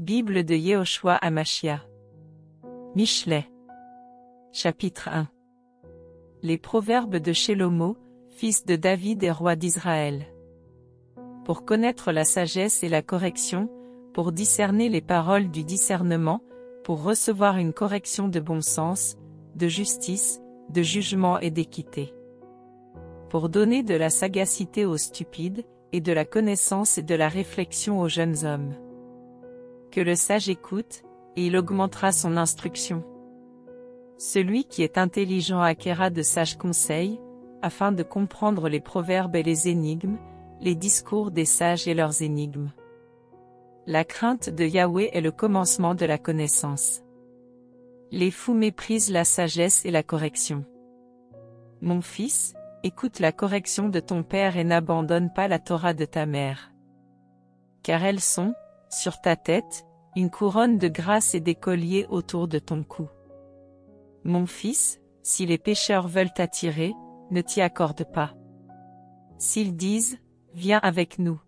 Bible de Yehoshua Hamashia. Michelet. Chapitre 1. Les proverbes de Shelomo, fils de David et roi d'Israël. Pour connaître la sagesse et la correction, pour discerner les paroles du discernement, pour recevoir une correction de bon sens, de justice, de jugement et d'équité. Pour donner de la sagacité aux stupides, et de la connaissance et de la réflexion aux jeunes hommes. Que le sage écoute, et il augmentera son instruction. Celui qui est intelligent acquérera de sages conseils, afin de comprendre les proverbes et les énigmes, les discours des sages et leurs énigmes. La crainte de Yahweh est le commencement de la connaissance. Les fous méprisent la sagesse et la correction. Mon fils, écoute la correction de ton père et n'abandonne pas la Torah de ta mère. Car elles sont, sur ta tête, une couronne de grâce et des colliers autour de ton cou. Mon fils, si les pécheurs veulent t'attirer, ne t'y accorde pas. S'ils disent, viens avec nous.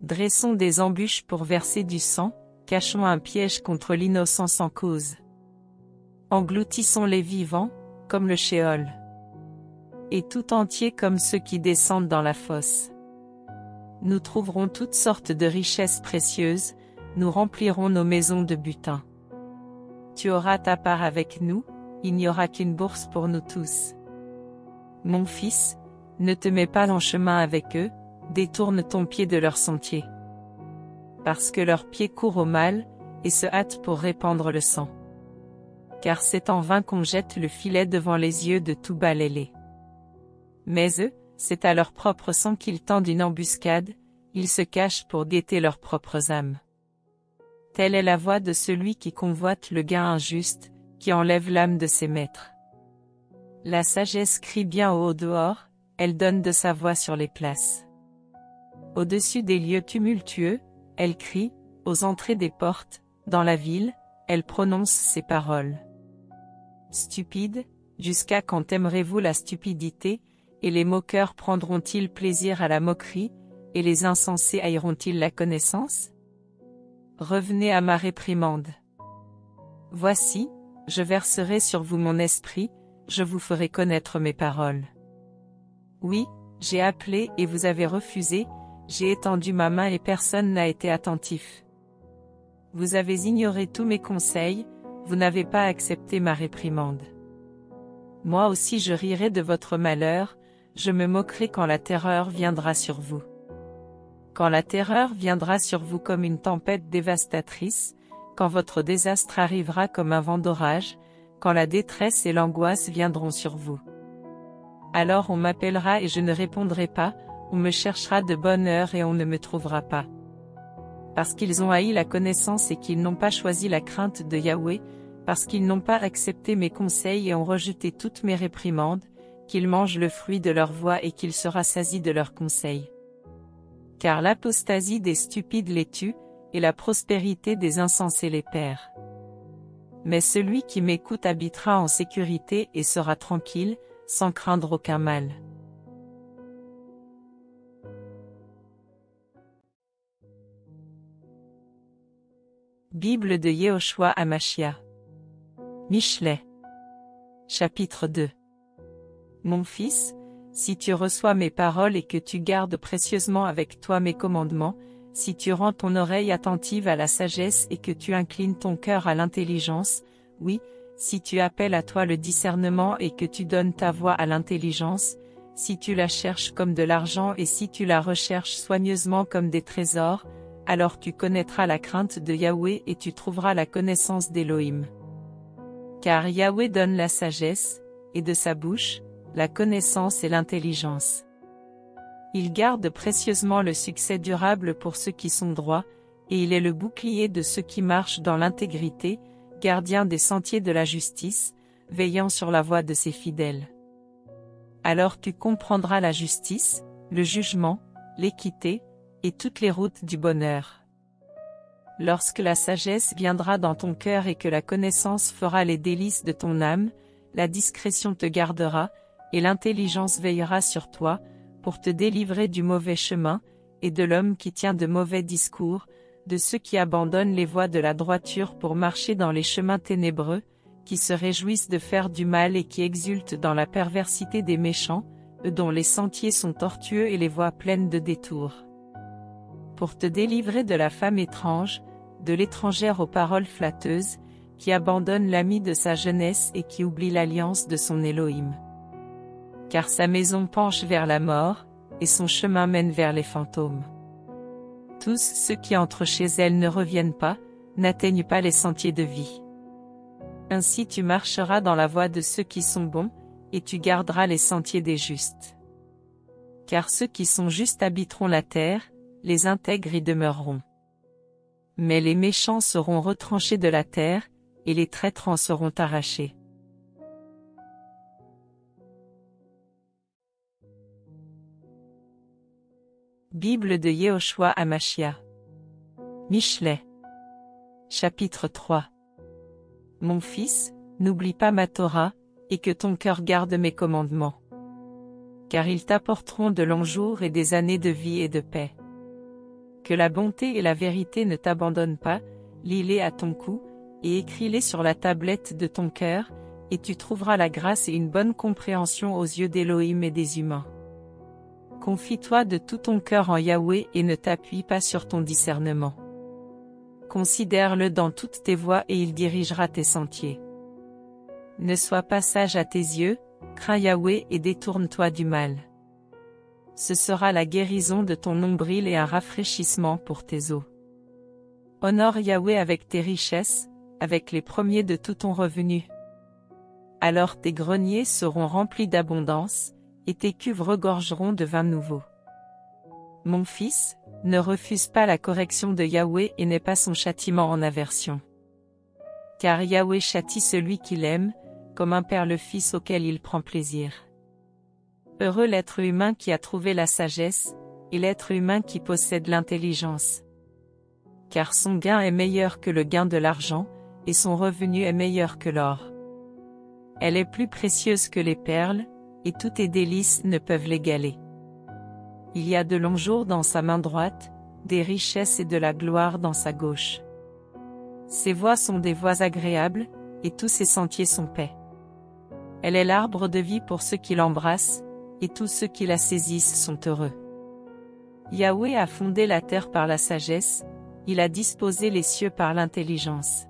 Dressons des embûches pour verser du sang, cachons un piège contre l'innocent sans cause. Engloutissons les vivants, comme le Sheol. Et tout entier comme ceux qui descendent dans la fosse. Nous trouverons toutes sortes de richesses précieuses, nous remplirons nos maisons de butin. Tu auras ta part avec nous, il n'y aura qu'une bourse pour nous tous. Mon fils, ne te mets pas en chemin avec eux, détourne ton pied de leur sentier. Parce que leurs pieds courent au mal, et se hâtent pour répandre le sang. Car c'est en vain qu'on jette le filet devant les yeux de tout balélé. Mais eux, c'est à leur propre sang qu'ils tendent une embuscade, ils se cachent pour guetter leurs propres âmes. Telle est la voie de celui qui convoite le gain injuste, qui enlève l'âme de ses maîtres. La sagesse crie bien au haut dehors, elle donne de sa voix sur les places. Au-dessus des lieux tumultueux, elle crie, aux entrées des portes, dans la ville, elle prononce ses paroles. Stupide, jusqu'à quand aimerez-vous la stupidité, et les moqueurs prendront-ils plaisir à la moquerie, et les insensés haïront-ils la connaissance? Revenez à ma réprimande. Voici, je verserai sur vous mon esprit, je vous ferai connaître mes paroles. Oui, j'ai appelé et vous avez refusé, j'ai étendu ma main et personne n'a été attentif. Vous avez ignoré tous mes conseils, vous n'avez pas accepté ma réprimande. Moi aussi je rirai de votre malheur, je me moquerai quand la terreur viendra sur vous. Quand la terreur viendra sur vous comme une tempête dévastatrice, quand votre désastre arrivera comme un vent d'orage, quand la détresse et l'angoisse viendront sur vous. Alors on m'appellera et je ne répondrai pas, on me cherchera de bonne heure et on ne me trouvera pas. Parce qu'ils ont haï la connaissance et qu'ils n'ont pas choisi la crainte de Yahweh, parce qu'ils n'ont pas accepté mes conseils et ont rejeté toutes mes réprimandes, qu'ils mangent le fruit de leur voix et qu'ils se rassasient de leurs conseils. Car l'apostasie des stupides les tue, et la prospérité des insensés les perd. Mais celui qui m'écoute habitera en sécurité et sera tranquille, sans craindre aucun mal. Bible de Yehoshua Hamashia. Michelet. Chapitre 2. Mon fils, si tu reçois mes paroles et que tu gardes précieusement avec toi mes commandements, si tu rends ton oreille attentive à la sagesse et que tu inclines ton cœur à l'intelligence, oui, si tu appelles à toi le discernement et que tu donnes ta voix à l'intelligence, si tu la cherches comme de l'argent et si tu la recherches soigneusement comme des trésors, alors tu connaîtras la crainte de Yahweh et tu trouveras la connaissance d'Élohim. Car Yahweh donne la sagesse, et de sa bouche, la connaissance et l'intelligence. Il garde précieusement le succès durable pour ceux qui sont droits, et il est le bouclier de ceux qui marchent dans l'intégrité, gardien des sentiers de la justice, veillant sur la voie de ses fidèles. Alors tu comprendras la justice, le jugement, l'équité, et toutes les routes du bonheur. Lorsque la sagesse viendra dans ton cœur et que la connaissance fera les délices de ton âme, la discrétion te gardera, et l'intelligence veillera sur toi, pour te délivrer du mauvais chemin, et de l'homme qui tient de mauvais discours, de ceux qui abandonnent les voies de la droiture pour marcher dans les chemins ténébreux, qui se réjouissent de faire du mal et qui exultent dans la perversité des méchants, eux dont les sentiers sont tortueux et les voies pleines de détours. Pour te délivrer de la femme étrange, de l'étrangère aux paroles flatteuses, qui abandonne l'ami de sa jeunesse et qui oublie l'alliance de son Élohim. Car sa maison penche vers la mort, et son chemin mène vers les fantômes. Tous ceux qui entrent chez elle ne reviennent pas, n'atteignent pas les sentiers de vie. Ainsi tu marcheras dans la voie de ceux qui sont bons, et tu garderas les sentiers des justes. Car ceux qui sont justes habiteront la terre, les intègres y demeureront. Mais les méchants seront retranchés de la terre, et les traîtres en seront arrachés. Bible de Yehoshua Hamashia. Michelet. Chapitre 3. Mon fils, n'oublie pas ma Torah, et que ton cœur garde mes commandements. Car ils t'apporteront de longs jours et des années de vie et de paix. Que la bonté et la vérité ne t'abandonnent pas, lis-les à ton cou, et écris-les sur la tablette de ton cœur, et tu trouveras la grâce et une bonne compréhension aux yeux d'Élohim et des humains. Confie-toi de tout ton cœur en Yahweh et ne t'appuie pas sur ton discernement. Considère-le dans toutes tes voies et il dirigera tes sentiers. Ne sois pas sage à tes yeux, crains Yahweh et détourne-toi du mal. Ce sera la guérison de ton nombril et un rafraîchissement pour tes os. Honore Yahweh avec tes richesses, avec les premiers de tout ton revenu. Alors tes greniers seront remplis d'abondance, et tes cuves regorgeront de vin nouveau. Mon fils, ne refuse pas la correction de Yahweh et n'aie pas son châtiment en aversion. Car Yahweh châtie celui qu'il aime, comme un père le fils auquel il prend plaisir. Heureux l'être humain qui a trouvé la sagesse, et l'être humain qui possède l'intelligence. Car son gain est meilleur que le gain de l'argent, et son revenu est meilleur que l'or. Elle est plus précieuse que les perles, et toutes tes délices ne peuvent l'égaler. Il y a de longs jours dans sa main droite, des richesses et de la gloire dans sa gauche. Ses voies sont des voies agréables, et tous ses sentiers sont paix. Elle est l'arbre de vie pour ceux qui l'embrassent, et tous ceux qui la saisissent sont heureux. Yahweh a fondé la terre par la sagesse, il a disposé les cieux par l'intelligence.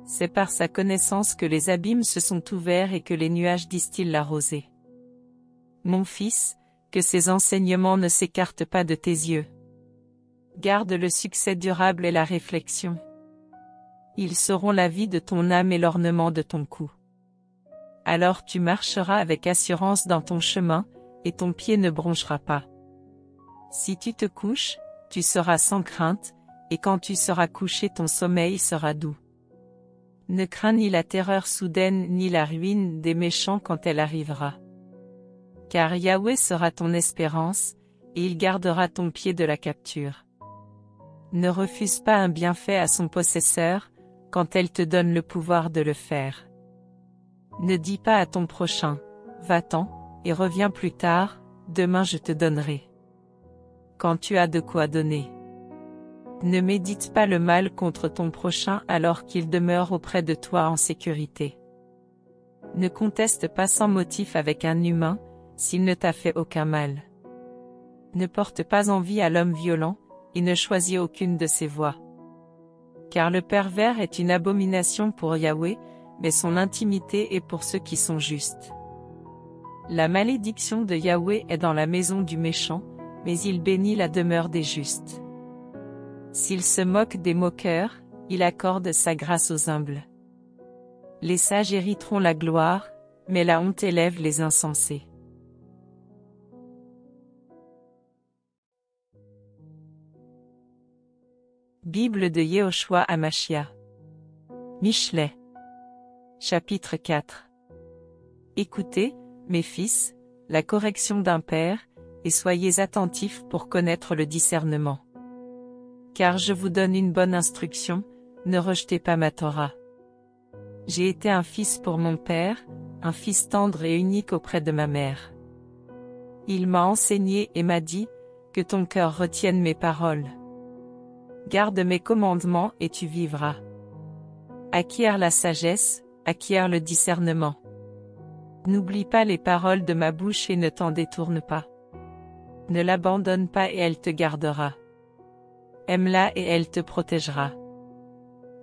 C'est par sa connaissance que les abîmes se sont ouverts et que les nuages distillent la rosée. Mon fils, que ces enseignements ne s'écartent pas de tes yeux. Garde le succès durable et la réflexion. Ils seront la vie de ton âme et l'ornement de ton cou. Alors tu marcheras avec assurance dans ton chemin, et ton pied ne bronchera pas. Si tu te couches, tu seras sans crainte, et quand tu seras couché ton sommeil sera doux. Ne crains ni la terreur soudaine ni la ruine des méchants quand elle arrivera. Car Yahweh sera ton espérance, et il gardera ton pied de la capture. Ne refuse pas un bienfait à son possesseur, quand elle te donne le pouvoir de le faire. Ne dis pas à ton prochain, va-t'en, et reviens plus tard, demain je te donnerai. Quand tu as de quoi donner. Ne médite pas le mal contre ton prochain alors qu'il demeure auprès de toi en sécurité. Ne conteste pas sans motif avec un humain, s'il ne t'a fait aucun mal. Ne porte pas envie à l'homme violent, et ne choisis aucune de ses voies. Car le pervers est une abomination pour Yahweh, mais son intimité est pour ceux qui sont justes. La malédiction de Yahweh est dans la maison du méchant, mais il bénit la demeure des justes. S'il se moque des moqueurs, il accorde sa grâce aux humbles. Les sages hériteront la gloire, mais la honte élève les insensés. Bible de Yehoshua Hamashia. Michelet. Chapitre 4. Écoutez, mes fils, la correction d'un père, et soyez attentifs pour connaître le discernement. Car je vous donne une bonne instruction, ne rejetez pas ma Torah. J'ai été un fils pour mon père, un fils tendre et unique auprès de ma mère. Il m'a enseigné et m'a dit, que ton cœur retienne mes paroles. Garde mes commandements et tu vivras. Acquiert la sagesse, acquiert le discernement. N'oublie pas les paroles de ma bouche et ne t'en détourne pas. Ne l'abandonne pas et elle te gardera. Aime-la et elle te protégera.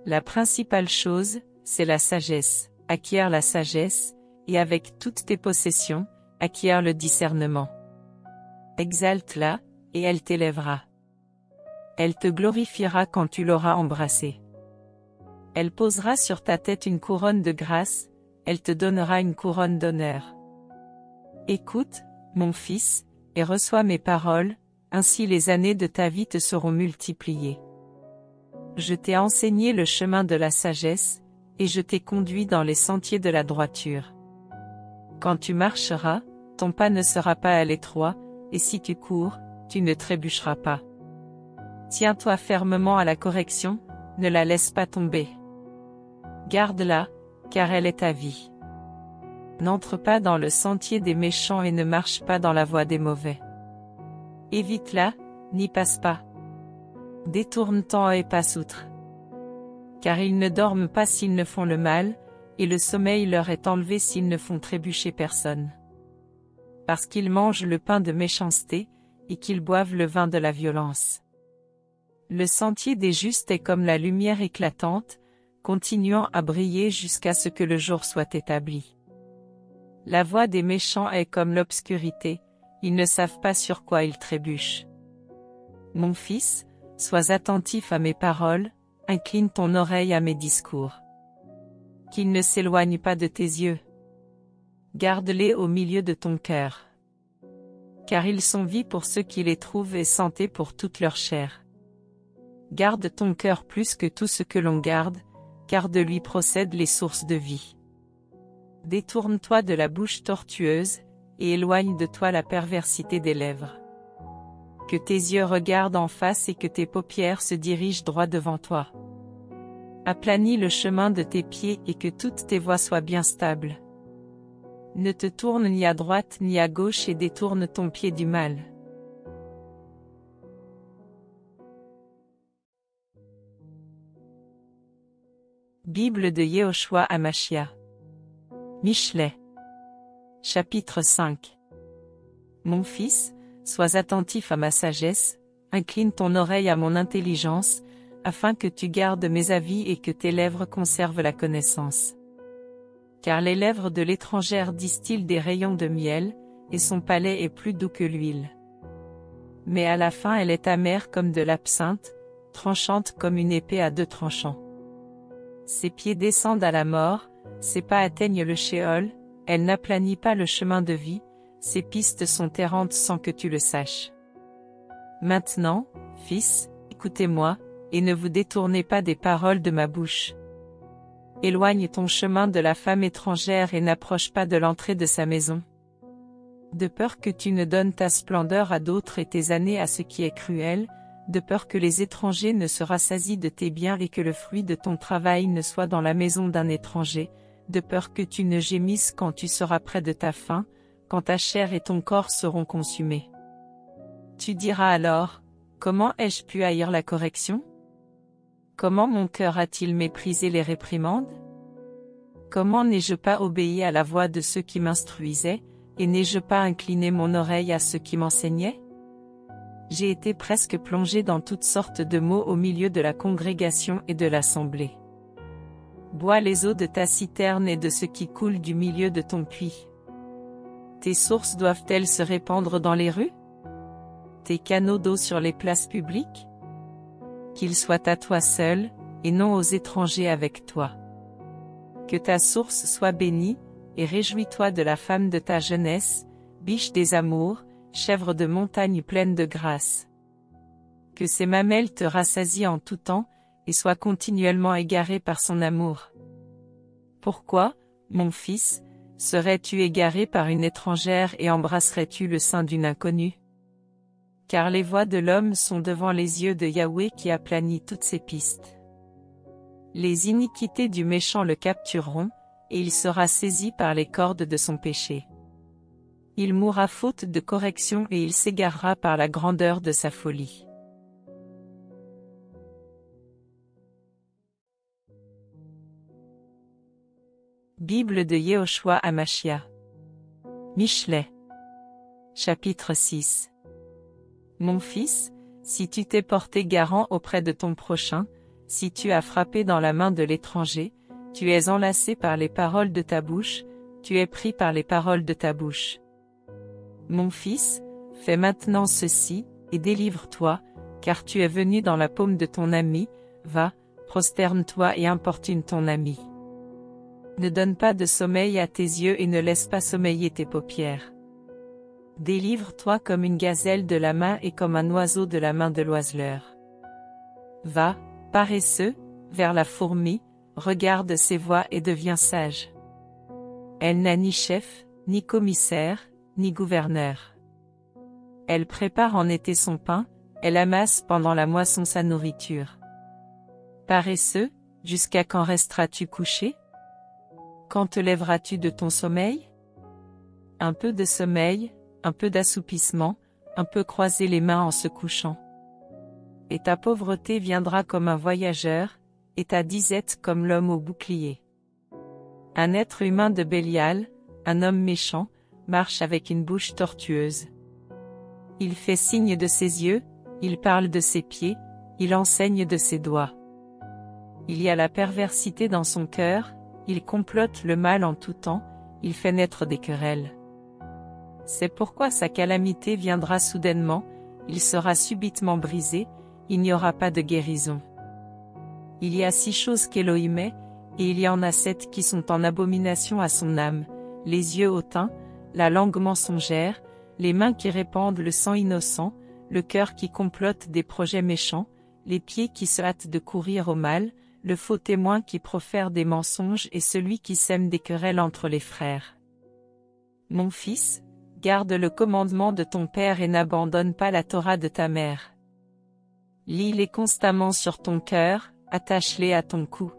La principale chose, c'est la sagesse. Acquiert la sagesse, et avec toutes tes possessions, acquiert le discernement. Exalte-la, et elle t'élèvera. Elle te glorifiera quand tu l'auras embrassée. Elle posera sur ta tête une couronne de grâce, elle te donnera une couronne d'honneur. Écoute, mon fils, et reçois mes paroles, ainsi les années de ta vie te seront multipliées. Je t'ai enseigné le chemin de la sagesse, et je t'ai conduit dans les sentiers de la droiture. Quand tu marcheras, ton pas ne sera pas à l'étroit, et si tu cours, tu ne trébucheras pas. Tiens-toi fermement à la correction, ne la laisse pas tomber. Garde-la, car elle est ta vie. N'entre pas dans le sentier des méchants et ne marche pas dans la voie des mauvais. Évite-la, n'y passe pas. Détourne-t'en et passe outre. Car ils ne dorment pas s'ils ne font le mal, et le sommeil leur est enlevé s'ils ne font trébucher personne. Parce qu'ils mangent le pain de méchanceté, et qu'ils boivent le vin de la violence. Le sentier des justes est comme la lumière éclatante, continuant à briller jusqu'à ce que le jour soit établi. La voie des méchants est comme l'obscurité, ils ne savent pas sur quoi ils trébuchent. Mon fils, sois attentif à mes paroles, incline ton oreille à mes discours. Qu'ils ne s'éloignent pas de tes yeux. Garde-les au milieu de ton cœur. Car ils sont vie pour ceux qui les trouvent et santé pour toute leur chair. Garde ton cœur plus que tout ce que l'on garde, car de lui procèdent les sources de vie. Détourne-toi de la bouche tortueuse, et éloigne de toi la perversité des lèvres. Que tes yeux regardent en face et que tes paupières se dirigent droit devant toi. Aplanis le chemin de tes pieds et que toutes tes voies soient bien stables. Ne te tourne ni à droite ni à gauche et détourne ton pied du mal. Bible de Yehoshua Hamashia. Michelet. Chapitre 5. Mon fils, sois attentif à ma sagesse, incline ton oreille à mon intelligence, afin que tu gardes mes avis et que tes lèvres conservent la connaissance. Car les lèvres de l'étrangère distillent des rayons de miel, et son palais est plus doux que l'huile. Mais à la fin elle est amère comme de l'absinthe, tranchante comme une épée à deux tranchants. Ses pieds descendent à la mort, ses pas atteignent le Sheol, elle n'aplanit pas le chemin de vie, ses pistes sont errantes sans que tu le saches. Maintenant, fils, écoutez-moi, et ne vous détournez pas des paroles de ma bouche. Éloigne ton chemin de la femme étrangère et n'approche pas de l'entrée de sa maison. De peur que tu ne donnes ta splendeur à d'autres et tes années à ce qui est cruel, de peur que les étrangers ne se rassasient de tes biens et que le fruit de ton travail ne soit dans la maison d'un étranger, de peur que tu ne gémisses quand tu seras près de ta fin, quand ta chair et ton corps seront consumés. Tu diras alors, comment ai-je pu haïr la correction? Comment mon cœur a-t-il méprisé les réprimandes? Comment n'ai-je pas obéi à la voix de ceux qui m'instruisaient, et n'ai-je pas incliné mon oreille à ceux qui m'enseignaient? J'ai été presque plongé dans toutes sortes de maux au milieu de la congrégation et de l'assemblée. Bois les eaux de ta citerne et de ce qui coule du milieu de ton puits. Tes sources doivent-elles se répandre dans les rues? Tes canaux d'eau sur les places publiques? Qu'ils soient à toi seul, et non aux étrangers avec toi. Que ta source soit bénie, et réjouis-toi de la femme de ta jeunesse, biche des amours, chèvre de montagne pleine de grâce. Que ses mamelles te rassasient en tout temps, et soient continuellement égarées par son amour. Pourquoi, mon fils, serais-tu égaré par une étrangère et embrasserais-tu le sein d'une inconnue? Car les voies de l'homme sont devant les yeux de Yahweh qui aplanit toutes ses pistes. Les iniquités du méchant le captureront, et il sera saisi par les cordes de son péché. Il mourra faute de correction et il s'égarera par la grandeur de sa folie. Bible de Yehoshua Hamashia. Michelet. Chapitre 6. Mon fils, si tu t'es porté garant auprès de ton prochain, si tu as frappé dans la main de l'étranger, tu es enlacé par les paroles de ta bouche, tu es pris par les paroles de ta bouche. Mon fils, fais maintenant ceci, et délivre-toi, car tu es venu dans la paume de ton ami, va, prosterne-toi et importune ton ami. Ne donne pas de sommeil à tes yeux et ne laisse pas sommeiller tes paupières. Délivre-toi comme une gazelle de la main et comme un oiseau de la main de l'oiseleur. Va, paresseux, vers la fourmi, regarde ses voies et deviens sage. Elle n'a ni chef, ni commissaire, ni gouverneur. Elle prépare en été son pain, elle amasse pendant la moisson sa nourriture. Paresseux, jusqu'à quand resteras-tu couché? Quand te lèveras-tu de ton sommeil? Un peu de sommeil, un peu d'assoupissement, un peu croiser les mains en se couchant. Et ta pauvreté viendra comme un voyageur, et ta disette comme l'homme au bouclier. Un être humain de Bélial, un homme méchant, marche avec une bouche tortueuse. Il fait signe de ses yeux, il parle de ses pieds, il enseigne de ses doigts. Il y a la perversité dans son cœur, il complote le mal en tout temps, il fait naître des querelles. C'est pourquoi sa calamité viendra soudainement, il sera subitement brisé, il n'y aura pas de guérison. Il y a 6 choses qu'Élohim est, et il y en a 7 qui sont en abomination à son âme, les yeux hautains, la langue mensongère, les mains qui répandent le sang innocent, le cœur qui complote des projets méchants, les pieds qui se hâtent de courir au mal, le faux témoin qui profère des mensonges et celui qui sème des querelles entre les frères. Mon fils, garde le commandement de ton père et n'abandonne pas la Torah de ta mère. Lis-les constamment sur ton cœur, attache-les à ton cou.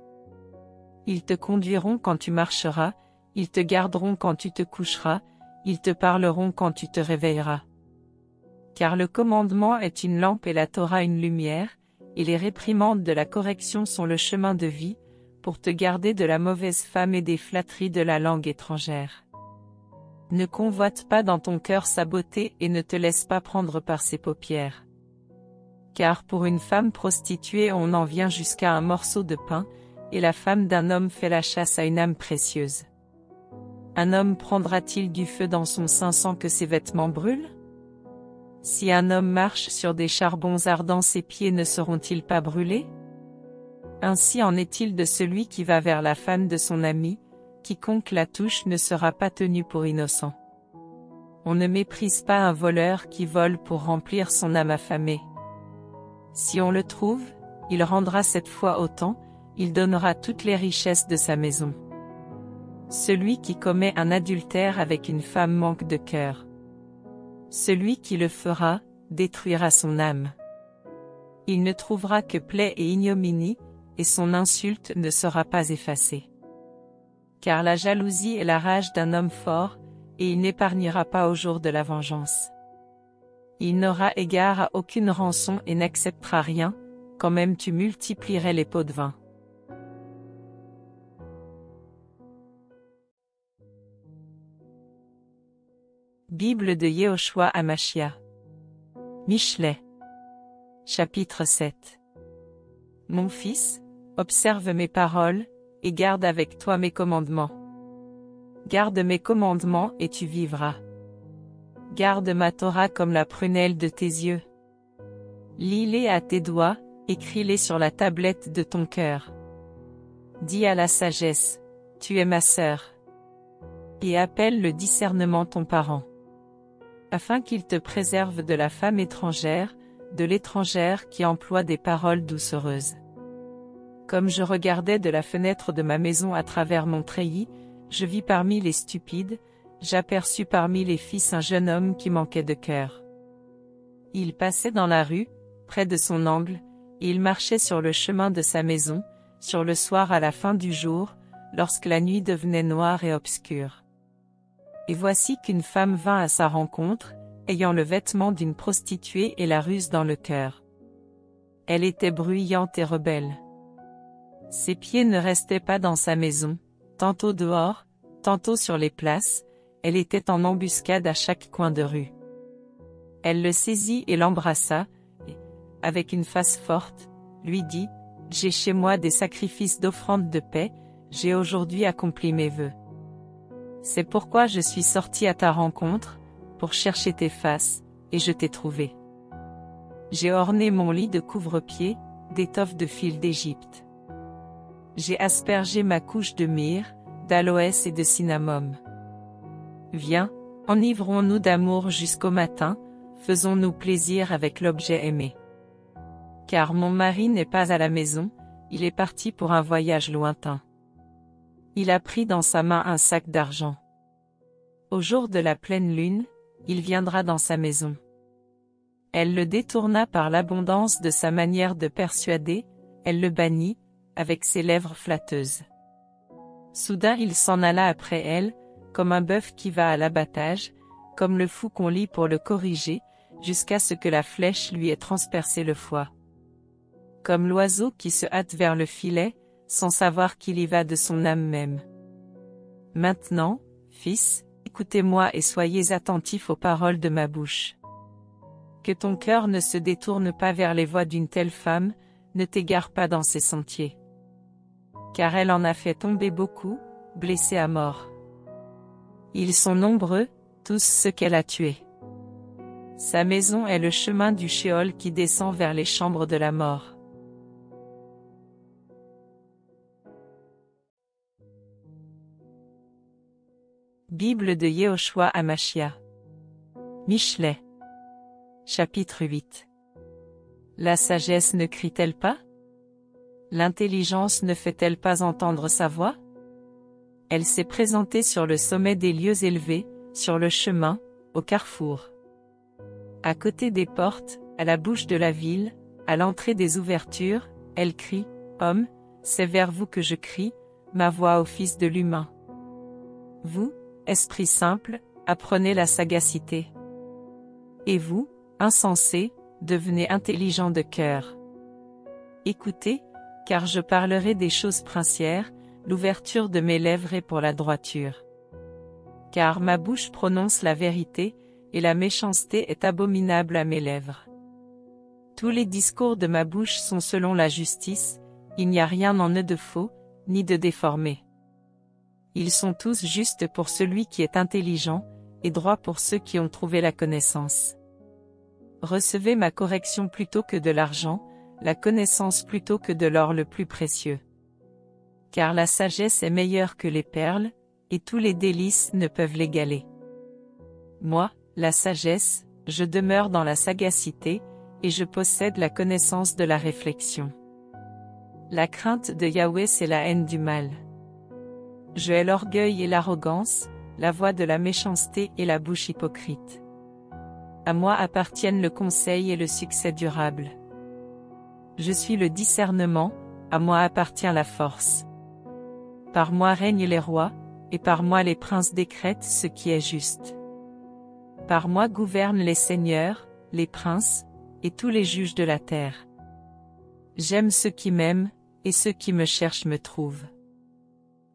Ils te conduiront quand tu marcheras, ils te garderont quand tu te coucheras, ils te parleront quand tu te réveilleras. Car le commandement est une lampe et la Torah une lumière, et les réprimandes de la correction sont le chemin de vie, pour te garder de la mauvaise femme et des flatteries de la langue étrangère. Ne convoite pas dans ton cœur sa beauté et ne te laisse pas prendre par ses paupières. Car pour une femme prostituée on en vient jusqu'à un morceau de pain, et la femme d'un homme fait la chasse à une âme précieuse. Un homme prendra-t-il du feu dans son sein sans que ses vêtements brûlent? Si un homme marche sur des charbons ardents, ses pieds ne seront-ils pas brûlés? Ainsi en est-il de celui qui va vers la femme de son ami, quiconque la touche ne sera pas tenu pour innocent. On ne méprise pas un voleur qui vole pour remplir son âme affamée. Si on le trouve, il rendra 7 fois autant, il donnera toutes les richesses de sa maison. Celui qui commet un adultère avec une femme manque de cœur. Celui qui le fera, détruira son âme. Il ne trouvera que plaie et ignominie, et son insulte ne sera pas effacée. Car la jalousie est la rage d'un homme fort, et il n'épargnera pas au jour de la vengeance. Il n'aura égard à aucune rançon et n'acceptera rien, quand même tu multiplierais les pots de vin. Bible de Yehoshua Hamashia. Michelet. Chapitre 7. Mon fils, observe mes paroles, et garde avec toi mes commandements. Garde mes commandements et tu vivras. Garde ma Torah comme la prunelle de tes yeux. Lis-les à tes doigts, écris-les sur la tablette de ton cœur. Dis à la sagesse, tu es ma sœur. Et appelle le discernement ton parent. Afin qu'il te préserve de la femme étrangère, de l'étrangère qui emploie des paroles doucereuses. Comme je regardais de la fenêtre de ma maison à travers mon treillis, je vis parmi les stupides, j'aperçus parmi les fils un jeune homme qui manquait de cœur. Il passait dans la rue, près de son angle, et il marchait sur le chemin de sa maison, sur le soir à la fin du jour, lorsque la nuit devenait noire et obscure. Et voici qu'une femme vint à sa rencontre, ayant le vêtement d'une prostituée et la ruse dans le cœur. Elle était bruyante et rebelle. Ses pieds ne restaient pas dans sa maison, Tantôt dehors, tantôt sur les places, elle était en embuscade à chaque coin de rue. Elle le saisit et l'embrassa, et, avec une face forte, lui dit, « J'ai chez moi des sacrifices d'offrande de paix, j'ai aujourd'hui accompli mes vœux. C'est pourquoi je suis sorti à ta rencontre, pour chercher tes faces, et je t'ai trouvé. J'ai orné mon lit de couvre-pieds, d'étoffes de fil d'Égypte. J'ai aspergé ma couche de myrrhe, d'aloès et de cinnamome. Viens, enivrons-nous d'amour jusqu'au matin, faisons-nous plaisir avec l'objet aimé. Car mon mari n'est pas à la maison, il est parti pour un voyage lointain. Il a pris dans sa main un sac d'argent. Au jour de la pleine lune, il viendra dans sa maison. » Elle le détourna par l'abondance de sa manière de persuader, elle le bannit, avec ses lèvres flatteuses. Soudain il s'en alla après elle, comme un bœuf qui va à l'abattage, comme le fou qu'on lie pour le corriger, jusqu'à ce que la flèche lui ait transpercé le foie. Comme l'oiseau qui se hâte vers le filet, sans savoir qu'il y va de son âme même. Maintenant, fils, écoutez-moi et soyez attentifs aux paroles de ma bouche. Que ton cœur ne se détourne pas vers les voies d'une telle femme, ne t'égare pas dans ses sentiers. Car elle en a fait tomber beaucoup, blessés à mort. Ils sont nombreux, tous ceux qu'elle a tués. Sa maison est le chemin du Sheol qui descend vers les chambres de la mort. Bible de Yehoshua Hamashia. Michelet. Chapitre 8. La sagesse ne crie-t-elle pas? L'intelligence ne fait-elle pas entendre sa voix? Elle s'est présentée sur le sommet des lieux élevés, sur le chemin, au carrefour. À côté des portes, à la bouche de la ville, à l'entrée des ouvertures, elle crie, « Homme, c'est vers vous que je crie, ma voix au Fils de l'humain. » Vous, esprit simple, apprenez la sagacité. Et vous, insensés, devenez intelligents de cœur. Écoutez, car je parlerai des choses princières, l'ouverture de mes lèvres est pour la droiture. Car ma bouche prononce la vérité, et la méchanceté est abominable à mes lèvres. Tous les discours de ma bouche sont selon la justice, il n'y a rien en eux de faux, ni de déformé. Ils sont tous justes pour celui qui est intelligent, et droits pour ceux qui ont trouvé la connaissance. Recevez ma correction plutôt que de l'argent, la connaissance plutôt que de l'or le plus précieux. Car la sagesse est meilleure que les perles, et tous les délices ne peuvent l'égaler. Moi, la sagesse, je demeure dans la sagacité, et je possède la connaissance de la réflexion. La crainte de Yahweh c'est la haine du mal. Je hais l'orgueil et l'arrogance, la voix de la méchanceté et la bouche hypocrite. À moi appartiennent le conseil et le succès durable. Je suis le discernement, à moi appartient la force. Par moi règnent les rois, et par moi les princes décrètent ce qui est juste. Par moi gouvernent les seigneurs, les princes, et tous les juges de la terre. J'aime ceux qui m'aiment, et ceux qui me cherchent me trouvent.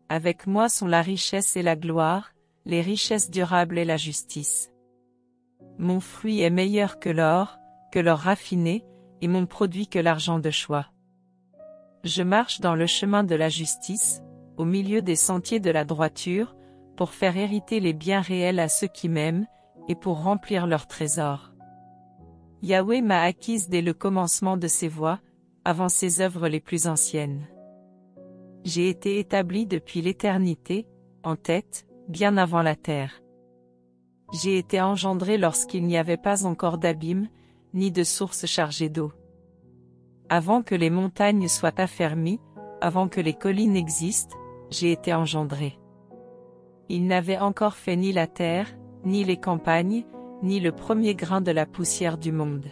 Avec moi sont la richesse et la gloire, les richesses durables et la justice. Mon fruit est meilleur que l'or raffiné, et mon produit que l'argent de choix. Je marche dans le chemin de la justice, au milieu des sentiers de la droiture, pour faire hériter les biens réels à ceux qui m'aiment, et pour remplir leurs trésors. Yahweh m'a acquise dès le commencement de ses voies, avant ses œuvres les plus anciennes. J'ai été établi depuis l'éternité, en tête, bien avant la terre. J'ai été engendré lorsqu'il n'y avait pas encore d'abîme, ni de source chargée d'eau. Avant que les montagnes soient affermies, avant que les collines existent, j'ai été engendré. Il n'avait encore fait ni la terre, ni les campagnes, ni le premier grain de la poussière du monde.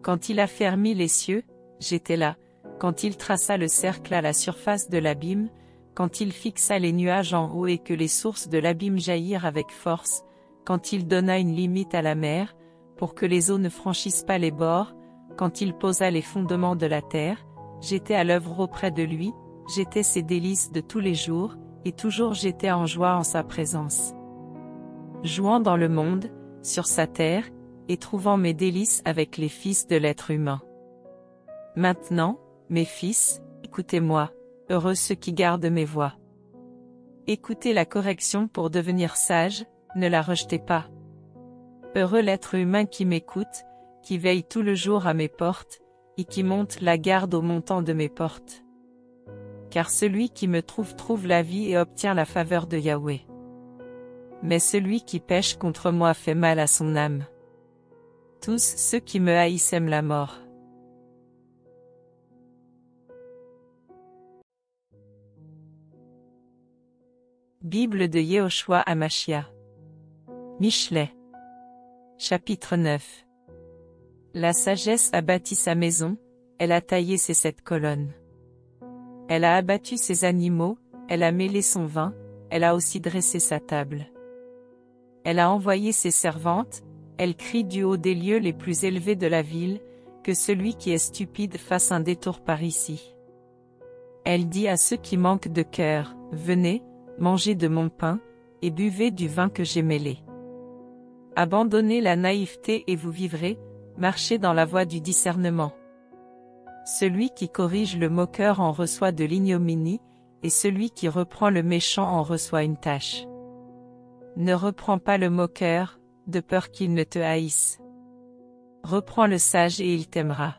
Quand il a fermi les cieux, j'étais là, quand il traça le cercle à la surface de l'abîme, quand il fixa les nuages en haut et que les sources de l'abîme jaillirent avec force, quand il donna une limite à la mer, pour que les eaux ne franchissent pas les bords, quand il posa les fondements de la terre, j'étais à l'œuvre auprès de lui, j'étais ses délices de tous les jours, et toujours j'étais en joie en sa présence. Jouant dans le monde, sur sa terre, et trouvant mes délices avec les fils de l'être humain. Maintenant, mes fils, écoutez-moi, heureux ceux qui gardent mes voies. Écoutez la correction pour devenir sage, ne la rejetez pas. Heureux l'être humain qui m'écoute, qui veille tout le jour à mes portes, et qui monte la garde au montant de mes portes. Car celui qui me trouve la vie et obtient la faveur de Yahweh. Mais celui qui pêche contre moi fait mal à son âme. Tous ceux qui me haïssent aiment la mort. Bible de Yehoshua Hamashia. Michelet. Chapitre 9. La sagesse a bâti sa maison, elle a taillé ses 7 colonnes. Elle a abattu ses animaux, elle a mêlé son vin, elle a aussi dressé sa table. Elle a envoyé ses servantes, elle crie du haut des lieux les plus élevés de la ville, que celui qui est stupide fasse un détour par ici. Elle dit à ceux qui manquent de cœur, venez, mangez de mon pain, et buvez du vin que j'ai mêlé. Abandonnez la naïveté et vous vivrez, marchez dans la voie du discernement. Celui qui corrige le moqueur en reçoit de l'ignominie, et celui qui reprend le méchant en reçoit une tâche. Ne reprends pas le moqueur, de peur qu'il ne te haïsse. Reprends le sage et il t'aimera.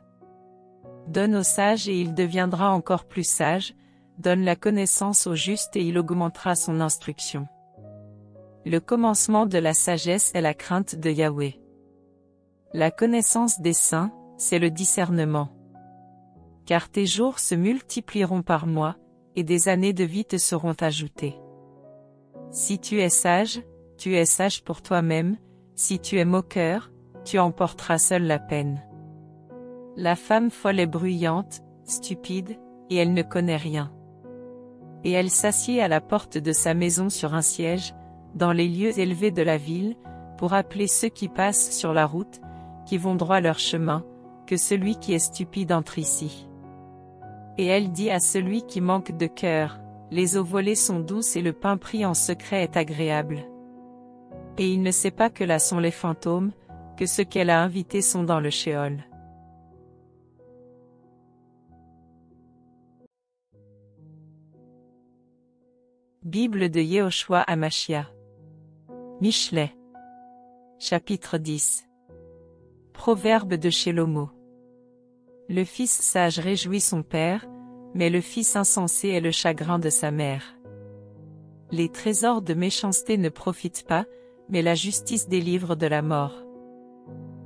Donne au sage et il deviendra encore plus sage, donne la connaissance au juste et il augmentera son instruction. Le commencement de la sagesse est la crainte de Yahweh. La connaissance des saints, c'est le discernement. Car tes jours se multiplieront par mois, et des années de vie te seront ajoutées. Si tu es sage pour toi-même, si tu es moqueur, tu emporteras seul la peine. La femme folle est bruyante, stupide, et elle ne connaît rien. Et elle s'assied à la porte de sa maison sur un siège, dans les lieux élevés de la ville, pour appeler ceux qui passent sur la route, qui vont droit leur chemin, que celui qui est stupide entre ici. Et elle dit à celui qui manque de cœur, les eaux volées sont douces et le pain pris en secret est agréable. Et il ne sait pas que là sont les fantômes, que ceux qu'elle a invités sont dans le Sheol. Bible de Yehoshua Hamashia. Michelet. Chapitre 10. Proverbe de Shelomo. Le fils sage réjouit son père, mais le fils insensé est le chagrin de sa mère. Les trésors de méchanceté ne profitent pas, mais la justice délivre de la mort.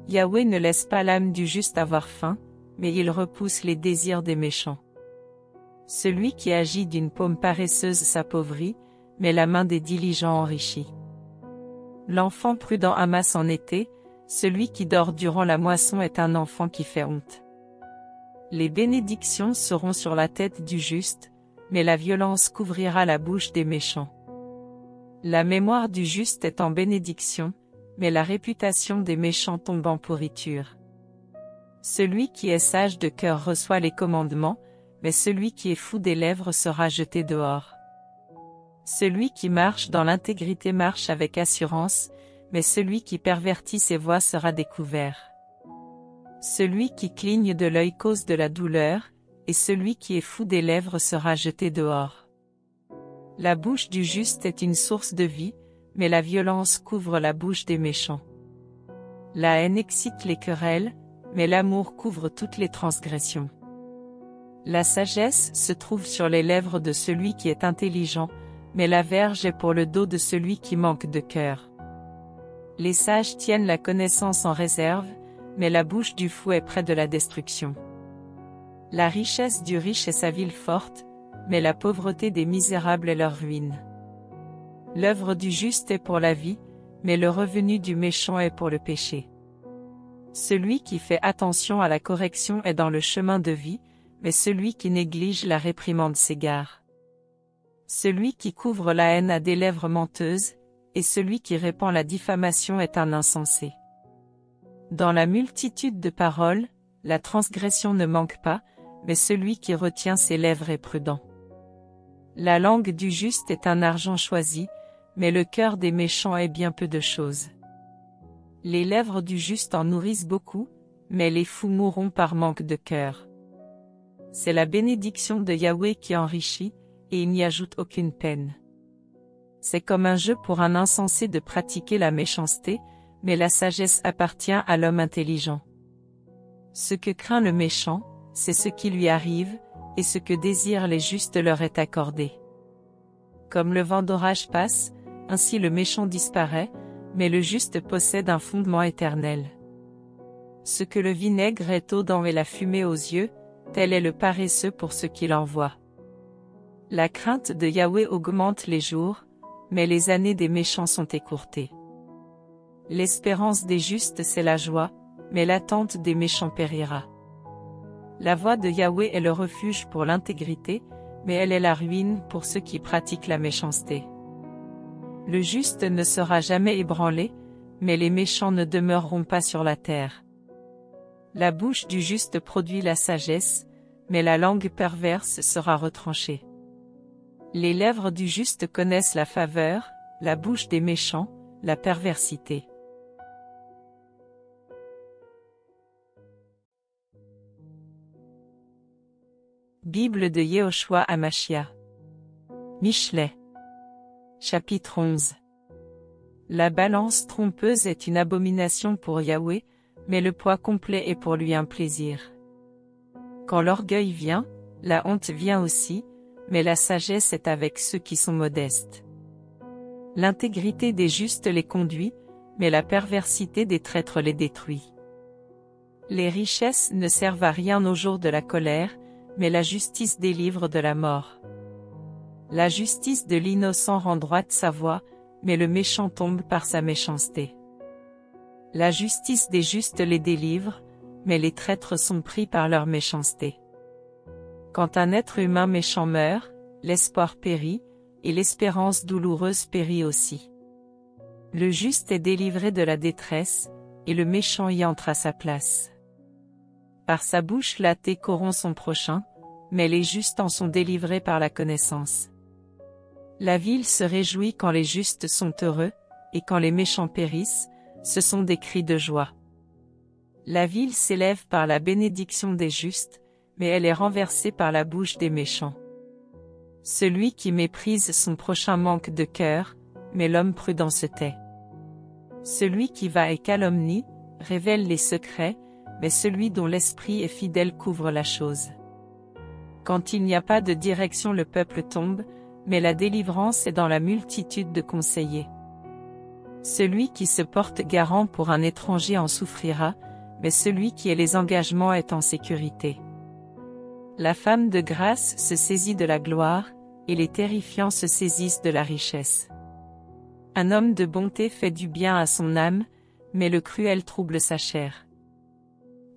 Yahweh ne laisse pas l'âme du juste avoir faim, mais il repousse les désirs des méchants. Celui qui agit d'une paume paresseuse s'appauvrit, mais la main des diligents enrichit. L'enfant prudent amasse en été, celui qui dort durant la moisson est un enfant qui fait honte. Les bénédictions seront sur la tête du juste, mais la violence couvrira la bouche des méchants. La mémoire du juste est en bénédiction, mais la réputation des méchants tombe en pourriture. Celui qui est sage de cœur reçoit les commandements, mais celui qui est fou des lèvres sera jeté dehors. Celui qui marche dans l'intégrité marche avec assurance, mais celui qui pervertit ses voies sera découvert. Celui qui cligne de l'œil cause de la douleur, et celui qui est fou des lèvres sera jeté dehors. La bouche du juste est une source de vie, mais la violence couvre la bouche des méchants. La haine excite les querelles, mais l'amour couvre toutes les transgressions. La sagesse se trouve sur les lèvres de celui qui est intelligent, mais la verge est pour le dos de celui qui manque de cœur. Les sages tiennent la connaissance en réserve, mais la bouche du fou est près de la destruction. La richesse du riche est sa ville forte, mais la pauvreté des misérables est leur ruine. L'œuvre du juste est pour la vie, mais le revenu du méchant est pour le péché. Celui qui fait attention à la correction est dans le chemin de vie, mais celui qui néglige la réprimande s'égare. Celui qui couvre la haine a des lèvres menteuses, et celui qui répand la diffamation est un insensé. Dans la multitude de paroles, la transgression ne manque pas, mais celui qui retient ses lèvres est prudent. La langue du juste est un argent choisi, mais le cœur des méchants est bien peu de choses. Les lèvres du juste en nourrissent beaucoup, mais les fous mourront par manque de cœur. C'est la bénédiction de Yahweh qui enrichit, et il n'y ajoute aucune peine. C'est comme un jeu pour un insensé de pratiquer la méchanceté, mais la sagesse appartient à l'homme intelligent. Ce que craint le méchant, c'est ce qui lui arrive, et ce que désirent les justes leur est accordé. Comme le vent d'orage passe, ainsi le méchant disparaît, mais le juste possède un fondement éternel. Ce que le vinaigre est aux dents et la fumée aux yeux, tel est le paresseux pour ceux qui l'envoient. La crainte de Yahweh augmente les jours, mais les années des méchants sont écourtées. L'espérance des justes c'est la joie, mais l'attente des méchants périra. La voie de Yahweh est le refuge pour l'intégrité, mais elle est la ruine pour ceux qui pratiquent la méchanceté. Le juste ne sera jamais ébranlé, mais les méchants ne demeureront pas sur la terre. La bouche du juste produit la sagesse, mais la langue perverse sera retranchée. Les lèvres du juste connaissent la faveur, la bouche des méchants, la perversité. Bible de Yehoshua Hamashia. Michelet. Chapitre 11. La balance trompeuse est une abomination pour Yahweh, mais le poids complet est pour lui un plaisir. Quand l'orgueil vient, la honte vient aussi, mais la sagesse est avec ceux qui sont modestes. L'intégrité des justes les conduit, mais la perversité des traîtres les détruit. Les richesses ne servent à rien au jour de la colère, mais la justice délivre de la mort. La justice de l'innocent rend droite sa voie, mais le méchant tombe par sa méchanceté. La justice des justes les délivre, mais les traîtres sont pris par leur méchanceté. Quand un être humain méchant meurt, l'espoir périt, et l'espérance douloureuse périt aussi. Le juste est délivré de la détresse, et le méchant y entre à sa place. Par sa bouche l'athée corrompt son prochain, mais les justes en sont délivrés par la connaissance. La ville se réjouit quand les justes sont heureux, et quand les méchants périssent, ce sont des cris de joie. La ville s'élève par la bénédiction des justes, mais elle est renversée par la bouche des méchants. Celui qui méprise son prochain manque de cœur, mais l'homme prudent se tait. Celui qui va et calomnie, révèle les secrets, mais celui dont l'esprit est fidèle couvre la chose. Quand il n'y a pas de direction le peuple tombe, mais la délivrance est dans la multitude de conseillers. Celui qui se porte garant pour un étranger en souffrira, mais celui qui ait les engagements est en sécurité. La femme de grâce se saisit de la gloire, et les terrifiants se saisissent de la richesse. Un homme de bonté fait du bien à son âme, mais le cruel trouble sa chair.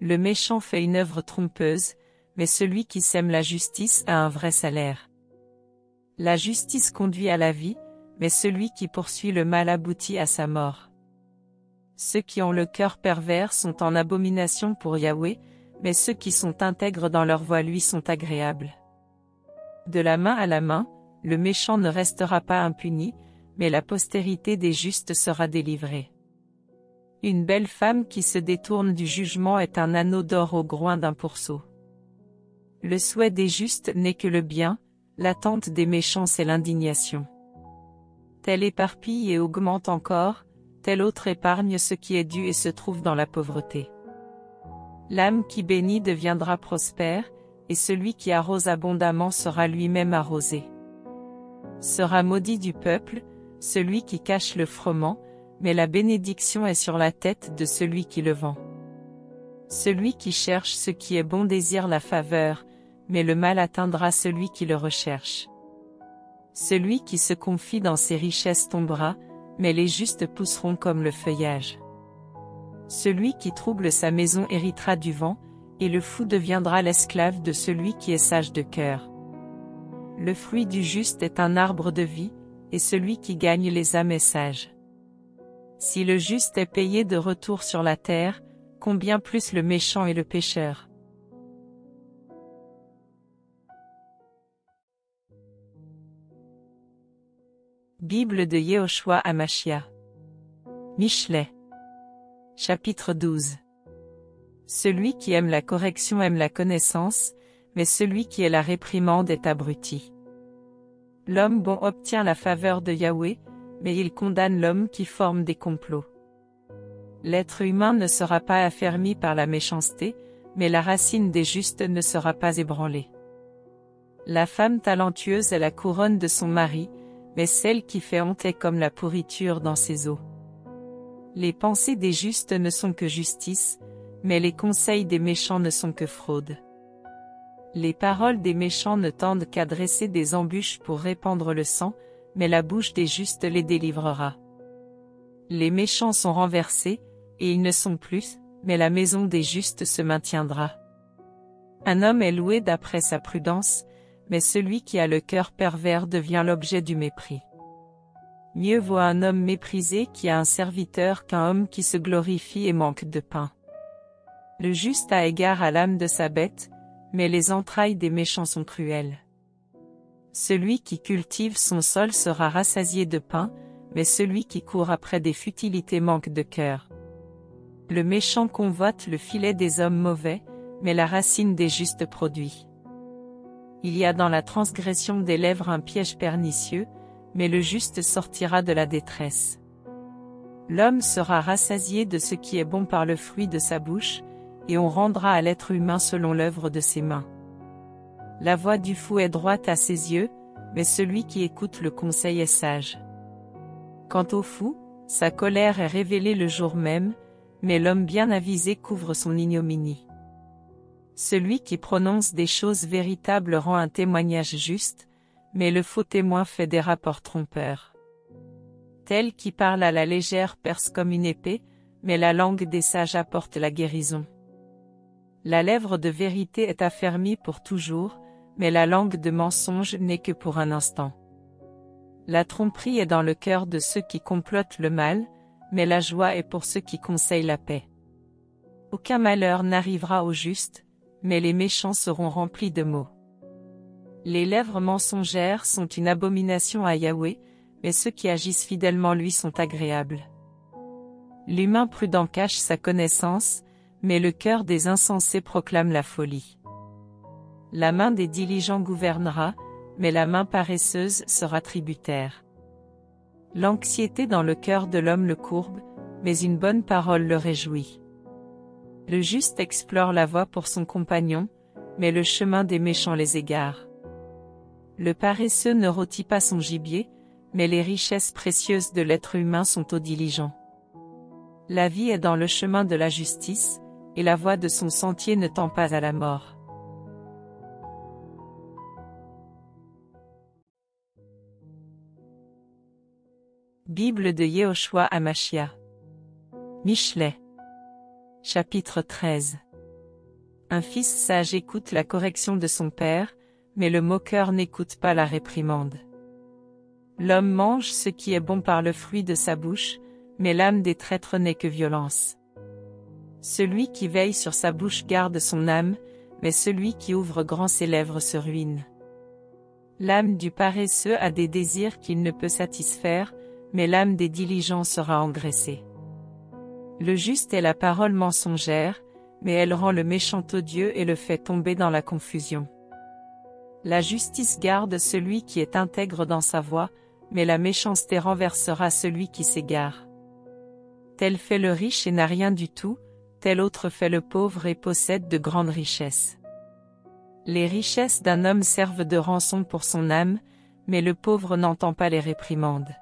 Le méchant fait une œuvre trompeuse, mais celui qui sème la justice a un vrai salaire. La justice conduit à la vie, mais celui qui poursuit le mal aboutit à sa mort. Ceux qui ont le cœur pervers sont en abomination pour Yahweh, mais ceux qui sont intègres dans leur voie lui sont agréables. De la main à la main, le méchant ne restera pas impuni, mais la postérité des justes sera délivrée. Une belle femme qui se détourne du jugement est un anneau d'or au groin d'un pourceau. Le souhait des justes n'est que le bien, l'attente des méchants c'est l'indignation. Tel éparpille et augmente encore, tel autre épargne ce qui est dû et se trouve dans la pauvreté. L'âme qui bénit deviendra prospère, et celui qui arrose abondamment sera lui-même arrosé. Sera maudit du peuple, celui qui cache le froment, mais la bénédiction est sur la tête de celui qui le vend. Celui qui cherche ce qui est bon désire la faveur, mais le mal atteindra celui qui le recherche. Celui qui se confie dans ses richesses tombera, mais les justes pousseront comme le feuillage. Celui qui trouble sa maison héritera du vent, et le fou deviendra l'esclave de celui qui est sage de cœur. Le fruit du juste est un arbre de vie, et celui qui gagne les âmes est sage. Si le juste est payé de retour sur la terre, combien plus le méchant et le pécheur. Bible de Yehoshua Hamashia. Michelet. Chapitre 12. Celui qui aime la correction aime la connaissance, mais celui qui est la réprimande est abruti. L'homme bon obtient la faveur de Yahweh, mais il condamne l'homme qui forme des complots. L'être humain ne sera pas affermi par la méchanceté, mais la racine des justes ne sera pas ébranlée. La femme talentueuse est la couronne de son mari, mais celle qui fait honte est comme la pourriture dans ses os. Les pensées des justes ne sont que justice, mais les conseils des méchants ne sont que fraude. Les paroles des méchants ne tendent qu'à dresser des embûches pour répandre le sang, mais la bouche des justes les délivrera. Les méchants sont renversés, et ils ne sont plus, mais la maison des justes se maintiendra. Un homme est loué d'après sa prudence, mais celui qui a le cœur pervers devient l'objet du mépris. Mieux vaut un homme méprisé qui a un serviteur qu'un homme qui se glorifie et manque de pain. Le juste a égard à l'âme de sa bête, mais les entrailles des méchants sont cruelles. Celui qui cultive son sol sera rassasié de pain, mais celui qui court après des futilités manque de cœur. Le méchant convoite le filet des hommes mauvais, mais la racine des justes produit. Il y a dans la transgression des lèvres un piège pernicieux, mais le juste sortira de la détresse. L'homme sera rassasié de ce qui est bon par le fruit de sa bouche, et on rendra à l'être humain selon l'œuvre de ses mains. La voix du fou est droite à ses yeux, mais celui qui écoute le conseil est sage. Quant au fou, sa colère est révélée le jour même, mais l'homme bien avisé couvre son ignominie. Celui qui prononce des choses véritables rend un témoignage juste, mais le faux témoin fait des rapports trompeurs. Tel qui parle à la légère perce comme une épée, mais la langue des sages apporte la guérison. La lèvre de vérité est affermie pour toujours, mais la langue de mensonge n'est que pour un instant. La tromperie est dans le cœur de ceux qui complotent le mal, mais la joie est pour ceux qui conseillent la paix. Aucun malheur n'arrivera au juste, mais les méchants seront remplis de maux. Les lèvres mensongères sont une abomination à Yahweh, mais ceux qui agissent fidèlement lui sont agréables. L'humain prudent cache sa connaissance, mais le cœur des insensés proclame la folie. La main des diligents gouvernera, mais la main paresseuse sera tributaire. L'anxiété dans le cœur de l'homme le courbe, mais une bonne parole le réjouit. Le juste explore la voie pour son compagnon, mais le chemin des méchants les égare. Le paresseux ne rôtit pas son gibier, mais les richesses précieuses de l'être humain sont aux diligents. La vie est dans le chemin de la justice, et la voie de son sentier ne tend pas à la mort. Bible de Yehoshua Hamashia. Michelet. Chapitre 13. Un fils sage écoute la correction de son père, mais le moqueur n'écoute pas la réprimande. L'homme mange ce qui est bon par le fruit de sa bouche, mais l'âme des traîtres n'est que violence. Celui qui veille sur sa bouche garde son âme, mais celui qui ouvre grand ses lèvres se ruine. L'âme du paresseux a des désirs qu'il ne peut satisfaire, mais l'âme des diligents sera engraissée. Le juste est la parole mensongère, mais elle rend le méchant odieux et le fait tomber dans la confusion. La justice garde celui qui est intègre dans sa voie, mais la méchanceté renversera celui qui s'égare. Tel fait le riche et n'a rien du tout, tel autre fait le pauvre et possède de grandes richesses. Les richesses d'un homme servent de rançon pour son âme, mais le pauvre n'entend pas les réprimandes.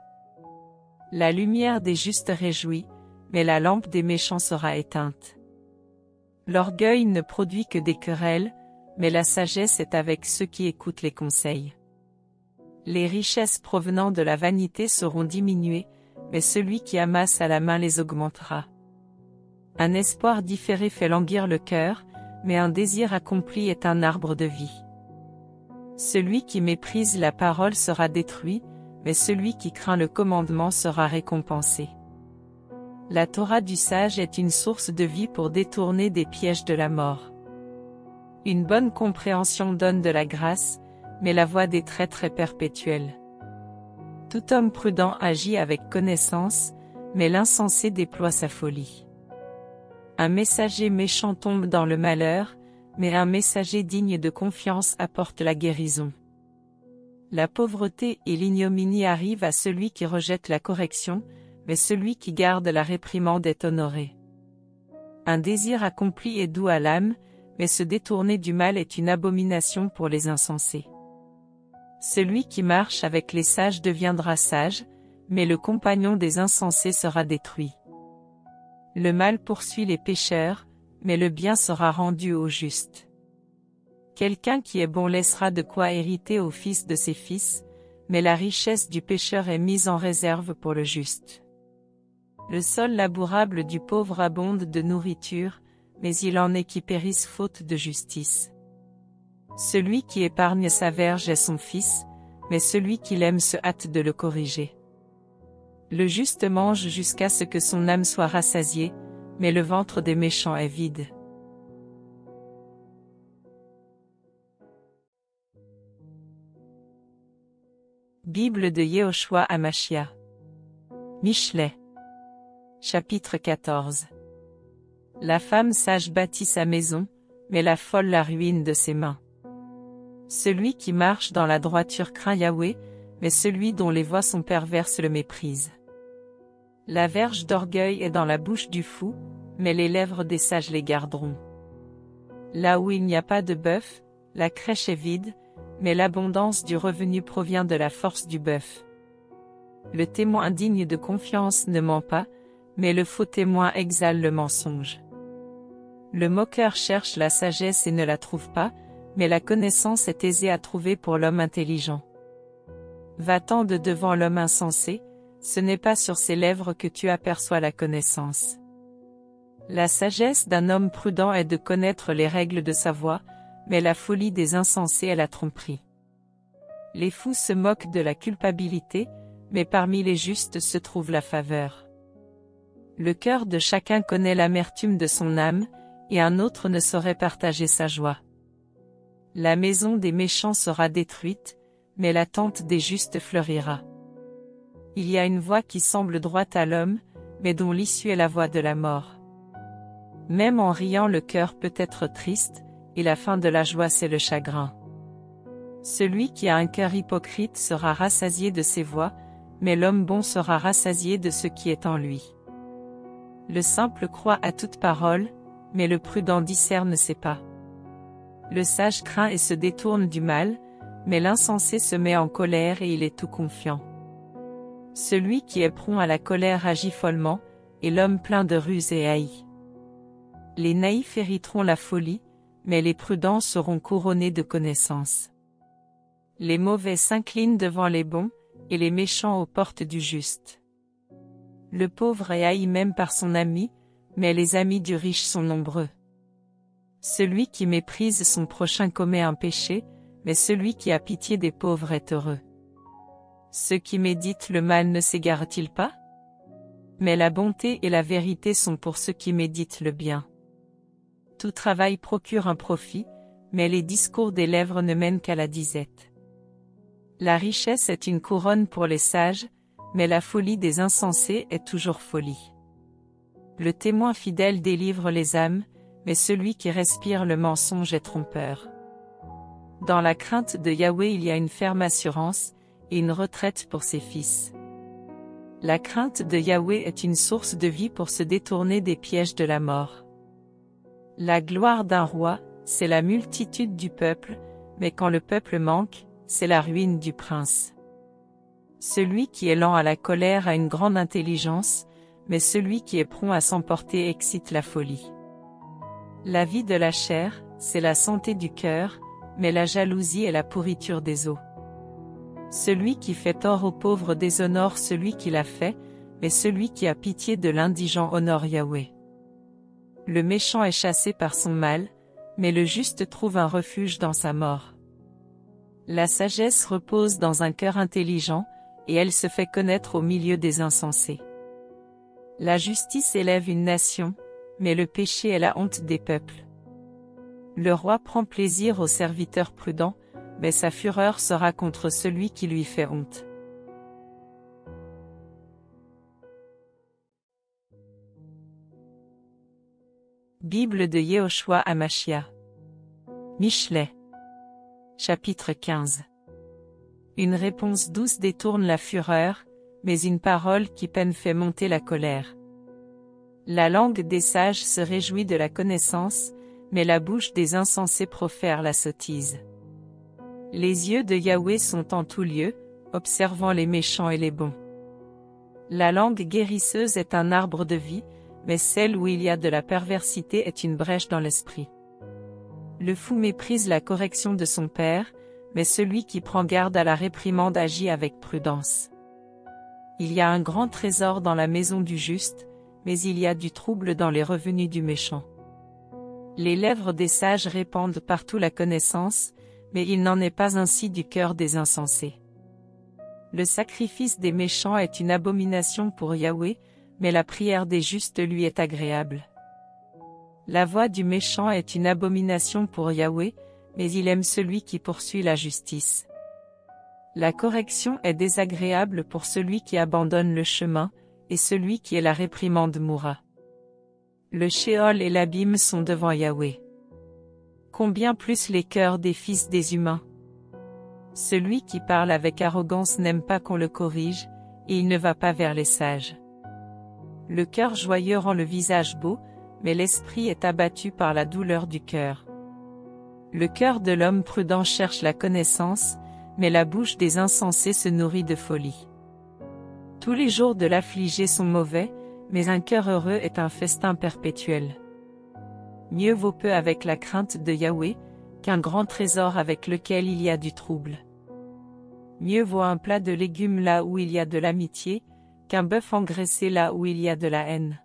La lumière des justes réjouit, mais la lampe des méchants sera éteinte. L'orgueil ne produit que des querelles, mais la sagesse est avec ceux qui écoutent les conseils. Les richesses provenant de la vanité seront diminuées, mais celui qui amasse à la main les augmentera. Un espoir différé fait languir le cœur, mais un désir accompli est un arbre de vie. Celui qui méprise la parole sera détruit, mais celui qui craint le commandement sera récompensé. La Torah du sage est une source de vie pour détourner des pièges de la mort. Une bonne compréhension donne de la grâce, mais la voie des traîtres est perpétuelle. Tout homme prudent agit avec connaissance, mais l'insensé déploie sa folie. Un messager méchant tombe dans le malheur, mais un messager digne de confiance apporte la guérison. La pauvreté et l'ignominie arrivent à celui qui rejette la correction, mais celui qui garde la réprimande est honoré. Un désir accompli est doux à l'âme, mais se détourner du mal est une abomination pour les insensés. Celui qui marche avec les sages deviendra sage, mais le compagnon des insensés sera détruit. Le mal poursuit les pécheurs, mais le bien sera rendu aux justes. Quelqu'un qui est bon laissera de quoi hériter aux fils de ses fils, mais la richesse du pécheur est mise en réserve pour le juste. Le sol labourable du pauvre abonde de nourriture, mais il en est qui périssent faute de justice. Celui qui épargne sa verge est son fils, mais celui qui l'aime se hâte de le corriger. Le juste mange jusqu'à ce que son âme soit rassasiée, mais le ventre des méchants est vide. Bible de Yehoshua Hamashia. Michelet. Chapitre 14. La femme sage bâtit sa maison, mais la folle la ruine de ses mains. Celui qui marche dans la droiture craint Yahweh, mais celui dont les voies sont perverses le méprise. La verge d'orgueil est dans la bouche du fou, mais les lèvres des sages les garderont. Là où il n'y a pas de bœuf, la crèche est vide, mais l'abondance du revenu provient de la force du bœuf. Le témoin digne de confiance ne ment pas, mais le faux témoin exhale le mensonge. Le moqueur cherche la sagesse et ne la trouve pas, mais la connaissance est aisée à trouver pour l'homme intelligent. Va-t'en de devant l'homme insensé, ce n'est pas sur ses lèvres que tu aperçois la connaissance. La sagesse d'un homme prudent est de connaître les règles de sa voie, mais la folie des insensés est la tromperie. Les fous se moquent de la culpabilité, mais parmi les justes se trouve la faveur. Le cœur de chacun connaît l'amertume de son âme, et un autre ne saurait partager sa joie. La maison des méchants sera détruite, mais la tente des justes fleurira. Il y a une voie qui semble droite à l'homme, mais dont l'issue est la voie de la mort. Même en riant le cœur peut être triste, et la fin de la joie c'est le chagrin. Celui qui a un cœur hypocrite sera rassasié de ses voies, mais l'homme bon sera rassasié de ce qui est en lui. Le simple croit à toute parole, mais le prudent discerne ses pas. Le sage craint et se détourne du mal, mais l'insensé se met en colère et il est tout confiant. Celui qui est prompt à la colère agit follement, et l'homme plein de ruse est haï. Les naïfs hériteront la folie, mais les prudents seront couronnés de connaissance. Les mauvais s'inclinent devant les bons, et les méchants aux portes du juste. Le pauvre est haï même par son ami, mais les amis du riche sont nombreux. Celui qui méprise son prochain commet un péché, mais celui qui a pitié des pauvres est heureux. Ceux qui méditent le mal ne s'égarent-ils pas? Mais la bonté et la vérité sont pour ceux qui méditent le bien. Tout travail procure un profit, mais les discours des lèvres ne mènent qu'à la disette. La richesse est une couronne pour les sages, mais la folie des insensés est toujours folie. Le témoin fidèle délivre les âmes, mais celui qui respire le mensonge est trompeur. Dans la crainte de Yahweh il y a une ferme assurance, et une retraite pour ses fils. La crainte de Yahweh est une source de vie pour se détourner des pièges de la mort. La gloire d'un roi, c'est la multitude du peuple, mais quand le peuple manque, c'est la ruine du prince. Celui qui est lent à la colère a une grande intelligence, mais celui qui est prompt à s'emporter excite la folie. La vie de la chair, c'est la santé du cœur, mais la jalousie est la pourriture des os. Celui qui fait tort aux pauvres déshonore celui qui l'a fait, mais celui qui a pitié de l'indigent honore Yahweh. Le méchant est chassé par son mal, mais le juste trouve un refuge dans sa mort. La sagesse repose dans un cœur intelligent, et elle se fait connaître au milieu des insensés. La justice élève une nation, mais le péché est la honte des peuples. Le roi prend plaisir aux serviteurs prudents, mais sa fureur sera contre celui qui lui fait honte. Bible de Yehoshua Hamashia. Michelet. Chapitre 15. Une réponse douce détourne la fureur, mais une parole qui peine fait monter la colère. La langue des sages se réjouit de la connaissance, mais la bouche des insensés profère la sottise. Les yeux de Yahweh sont en tout lieu, observant les méchants et les bons. La langue guérisseuse est un arbre de vie, mais celle où il y a de la perversité est une brèche dans l'esprit. Le fou méprise la correction de son père, mais celui qui prend garde à la réprimande agit avec prudence. Il y a un grand trésor dans la maison du juste, mais il y a du trouble dans les revenus du méchant. Les lèvres des sages répandent partout la connaissance, mais il n'en est pas ainsi du cœur des insensés. Le sacrifice des méchants est une abomination pour Yahweh, mais la prière des justes lui est agréable. La voix du méchant est une abomination pour Yahweh, mais il aime celui qui poursuit la justice. La correction est désagréable pour celui qui abandonne le chemin, et celui qui est la réprimande mourra. Le Sheol et l'abîme sont devant Yahweh. Combien plus les cœurs des fils des humains? Celui qui parle avec arrogance n'aime pas qu'on le corrige, et il ne va pas vers les sages. Le cœur joyeux rend le visage beau, mais l'esprit est abattu par la douleur du cœur. Le cœur de l'homme prudent cherche la connaissance, mais la bouche des insensés se nourrit de folie. Tous les jours de l'affligé sont mauvais, mais un cœur heureux est un festin perpétuel. Mieux vaut peu avec la crainte de Yahweh, qu'un grand trésor avec lequel il y a du trouble. Mieux vaut un plat de légumes là où il y a de l'amitié, qu'un bœuf engraissé là où il y a de la haine.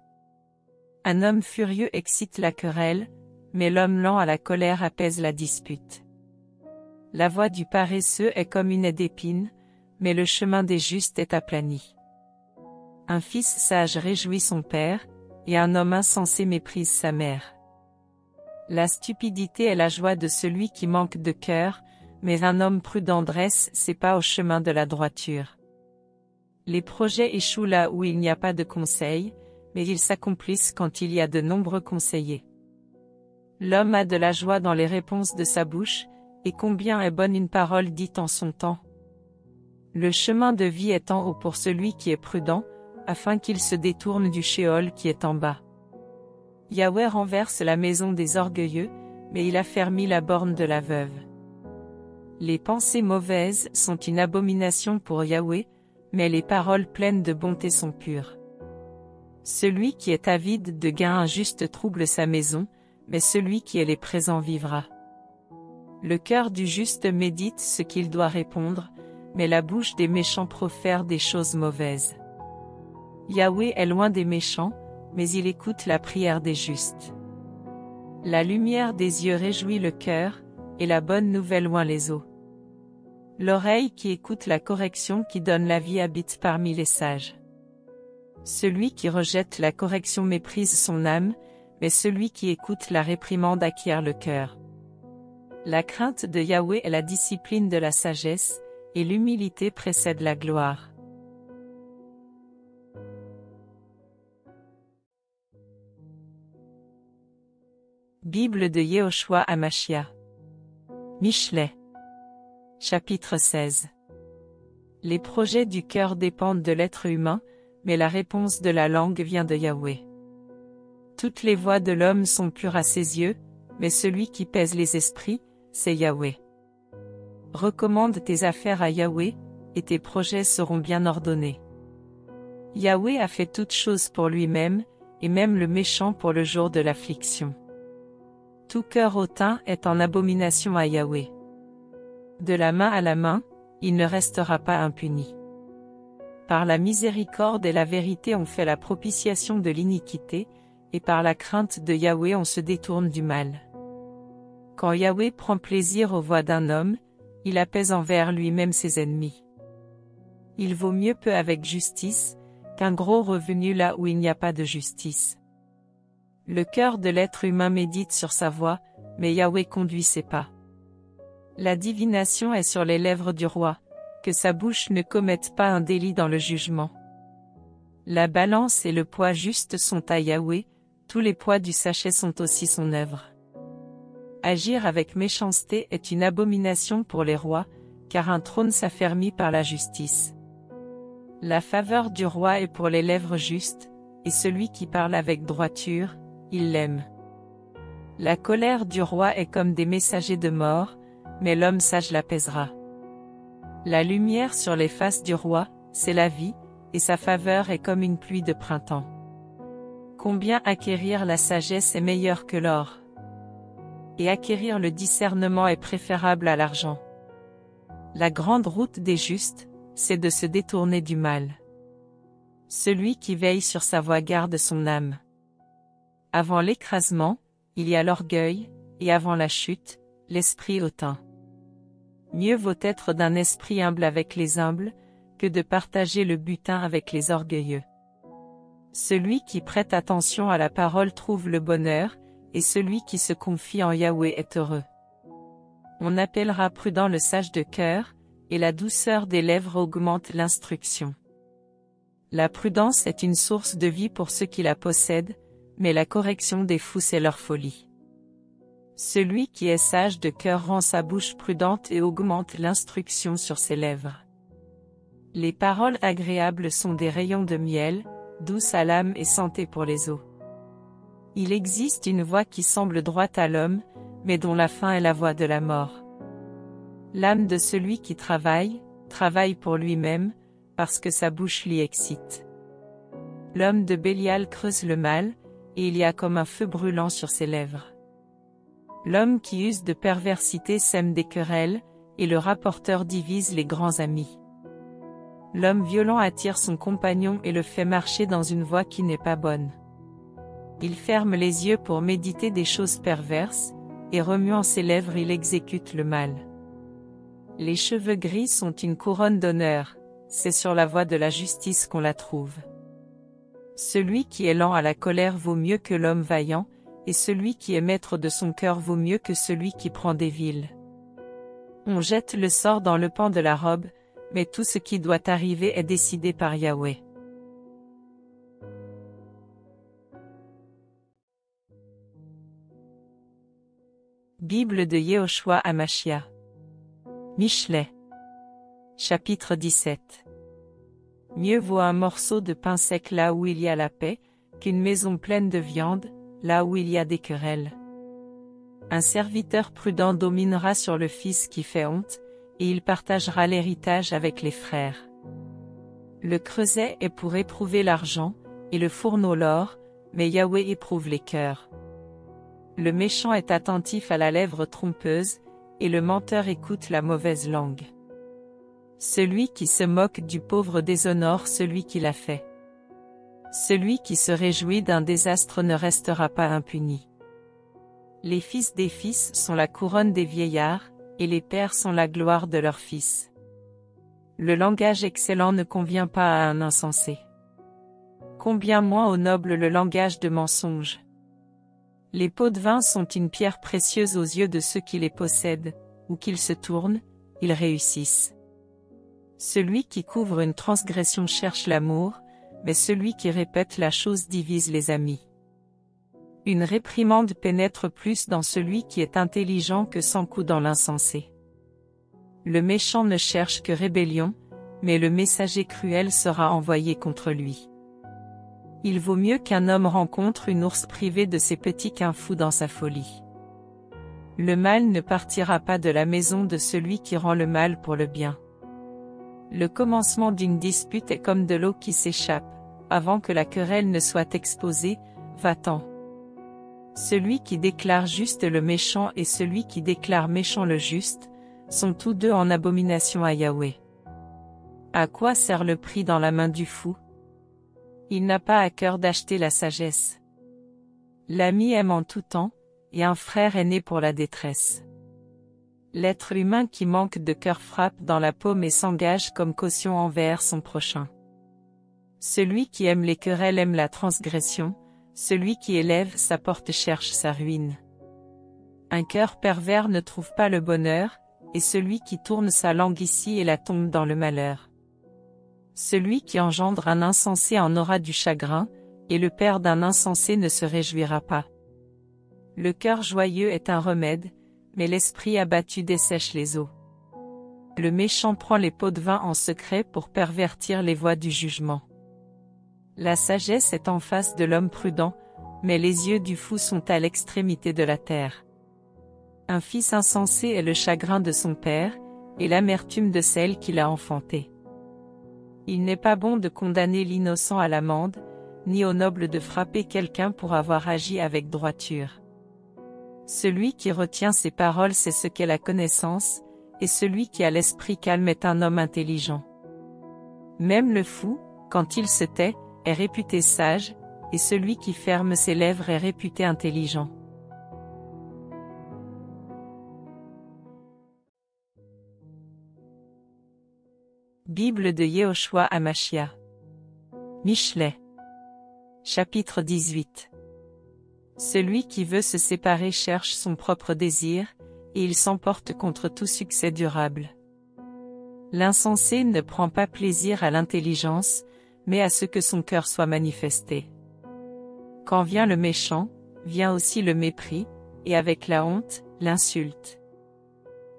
Un homme furieux excite la querelle, mais l'homme lent à la colère apaise la dispute. La voie du paresseux est comme une haie d'épines, mais le chemin des justes est aplani. Un fils sage réjouit son père, et un homme insensé méprise sa mère. La stupidité est la joie de celui qui manque de cœur, mais un homme prudent dresse ses pas au chemin de la droiture. Les projets échouent là où il n'y a pas de conseil, mais ils s'accomplissent quand il y a de nombreux conseillers. L'homme a de la joie dans les réponses de sa bouche, et combien est bonne une parole dite en son temps. Le chemin de vie est en haut pour celui qui est prudent, afin qu'il se détourne du Sheol qui est en bas. Yahweh renverse la maison des orgueilleux, mais il affermit la borne de la veuve. Les pensées mauvaises sont une abomination pour Yahweh, mais les paroles pleines de bonté sont pures. Celui qui est avide de gain injuste trouble sa maison, mais celui qui est les présents vivra. Le cœur du juste médite ce qu'il doit répondre, mais la bouche des méchants profère des choses mauvaises. Yahweh est loin des méchants, mais il écoute la prière des justes. La lumière des yeux réjouit le cœur, et la bonne nouvelle oint les os. L'oreille qui écoute la correction qui donne la vie habite parmi les sages. Celui qui rejette la correction méprise son âme, mais celui qui écoute la réprimande acquiert le cœur. La crainte de Yahweh est la discipline de la sagesse, et l'humilité précède la gloire. Bible de Yehoshua Hamashia. Michelet. Chapitre 16. Les projets du cœur dépendent de l'être humain, mais la réponse de la langue vient de Yahweh. Toutes les voies de l'homme sont pures à ses yeux, mais celui qui pèse les esprits, c'est Yahweh. Recommande tes affaires à Yahweh, et tes projets seront bien ordonnés. Yahweh a fait toutes choses pour lui-même, et même le méchant pour le jour de l'affliction. Tout cœur hautain est en abomination à Yahweh. De la main à la main, il ne restera pas impuni. Par la miséricorde et la vérité on fait la propitiation de l'iniquité, et par la crainte de Yahweh on se détourne du mal. Quand Yahweh prend plaisir aux voies d'un homme, il apaise envers lui-même ses ennemis. Il vaut mieux peu avec justice, qu'un gros revenu là où il n'y a pas de justice. Le cœur de l'être humain médite sur sa voie, mais Yahweh conduit ses pas. La divination est sur les lèvres du roi, que sa bouche ne commette pas un délit dans le jugement. La balance et le poids juste sont à Yahweh, tous les poids du sachet sont aussi son œuvre. Agir avec méchanceté est une abomination pour les rois, car un trône s'affermit par la justice. La faveur du roi est pour les lèvres justes, et celui qui parle avec droiture, il l'aime. La colère du roi est comme des messagers de mort, mais l'homme sage l'apaisera. La lumière sur les faces du roi, c'est la vie, et sa faveur est comme une pluie de printemps. Combien acquérir la sagesse est meilleur que l'or. Et acquérir le discernement est préférable à l'argent. La grande route des justes, c'est de se détourner du mal. Celui qui veille sur sa voie garde son âme. Avant l'écrasement, il y a l'orgueil, et avant la chute, l'esprit hautain. Mieux vaut être d'un esprit humble avec les humbles, que de partager le butin avec les orgueilleux. Celui qui prête attention à la parole trouve le bonheur, et celui qui se confie en Yahweh est heureux. On appellera prudent le sage de cœur, et la douceur des lèvres augmente l'instruction. La prudence est une source de vie pour ceux qui la possèdent, mais la correction des fous c'est leur folie. Celui qui est sage de cœur rend sa bouche prudente et augmente l'instruction sur ses lèvres. Les paroles agréables sont des rayons de miel, douces à l'âme et santé pour les os. Il existe une voie qui semble droite à l'homme, mais dont la fin est la voie de la mort. L'âme de celui qui travaille pour lui-même, parce que sa bouche l'y excite. L'homme de Bélial creuse le mal, et il y a comme un feu brûlant sur ses lèvres. L'homme qui use de perversité sème des querelles, et le rapporteur divise les grands amis. L'homme violent attire son compagnon et le fait marcher dans une voie qui n'est pas bonne. Il ferme les yeux pour méditer des choses perverses, et remuant ses lèvres il exécute le mal. Les cheveux gris sont une couronne d'honneur, c'est sur la voie de la justice qu'on la trouve. Celui qui est lent à la colère vaut mieux que l'homme vaillant, et celui qui est maître de son cœur vaut mieux que celui qui prend des villes. On jette le sort dans le pan de la robe, mais tout ce qui doit arriver est décidé par Yahweh. Bible de Yehoshua Hamashia. Michelet. Chapitre 17. Mieux vaut un morceau de pain sec là où il y a la paix, qu'une maison pleine de viande, là où il y a des querelles. Un serviteur prudent dominera sur le fils qui fait honte, et il partagera l'héritage avec les frères. Le creuset est pour éprouver l'argent, et le fourneau l'or, mais Yahweh éprouve les cœurs. Le méchant est attentif à la lèvre trompeuse, et le menteur écoute la mauvaise langue. Celui qui se moque du pauvre déshonore celui qui l'a fait. Celui qui se réjouit d'un désastre ne restera pas impuni. Les fils des fils sont la couronne des vieillards, et les pères sont la gloire de leurs fils. Le langage excellent ne convient pas à un insensé. Combien moins au noble le langage de mensonge. Les pots de vin sont une pierre précieuse aux yeux de ceux qui les possèdent, où qu'ils se tournent, ils réussissent. Celui qui couvre une transgression cherche l'amour, mais celui qui répète la chose divise les amis. Une réprimande pénètre plus dans celui qui est intelligent que 100 coups dans l'insensé. Le méchant ne cherche que rébellion, mais le messager cruel sera envoyé contre lui. Il vaut mieux qu'un homme rencontre une ours privée de ses petits qu'un fou dans sa folie. Le mal ne partira pas de la maison de celui qui rend le mal pour le bien. Le commencement d'une dispute est comme de l'eau qui s'échappe, avant que la querelle ne soit exposée, va-t'en. Celui qui déclare juste le méchant et celui qui déclare méchant le juste, sont tous deux en abomination à Yahweh. À quoi sert le prix dans la main du fou? Il n'a pas à cœur d'acheter la sagesse. L'ami aime en tout temps, et un frère est né pour la détresse. L'être humain qui manque de cœur frappe dans la paume et s'engage comme caution envers son prochain. Celui qui aime les querelles aime la transgression, celui qui élève sa porte cherche sa ruine. Un cœur pervers ne trouve pas le bonheur, et celui qui tourne sa langue ici et la tombe dans le malheur. Celui qui engendre un insensé en aura du chagrin, Et le père d'un insensé ne se réjouira pas. Le cœur joyeux est un remède, mais l'esprit abattu dessèche les eaux. Le méchant prend les pots de vin en secret pour pervertir les voies du jugement. La sagesse est en face de l'homme prudent, mais les yeux du fou sont à l'extrémité de la terre. Un fils insensé est le chagrin de son père, et l'amertume de celle qui l'a enfanté. Il n'est pas bon de condamner l'innocent à l'amende, ni au noble de frapper quelqu'un pour avoir agi avec droiture. Celui qui retient ses paroles sait ce qu'est la connaissance, et celui qui a l'esprit calme est un homme intelligent. Même le fou, quand il se tait, est réputé sage, et celui qui ferme ses lèvres est réputé intelligent. Bible de Yehoshua Hamashia. Michelet. Chapitre 18. Celui qui veut se séparer cherche son propre désir, et il s'emporte contre tout succès durable. L'insensé ne prend pas plaisir à l'intelligence, mais à ce que son cœur soit manifesté. Quand vient le méchant, vient aussi le mépris, et avec la honte, l'insulte.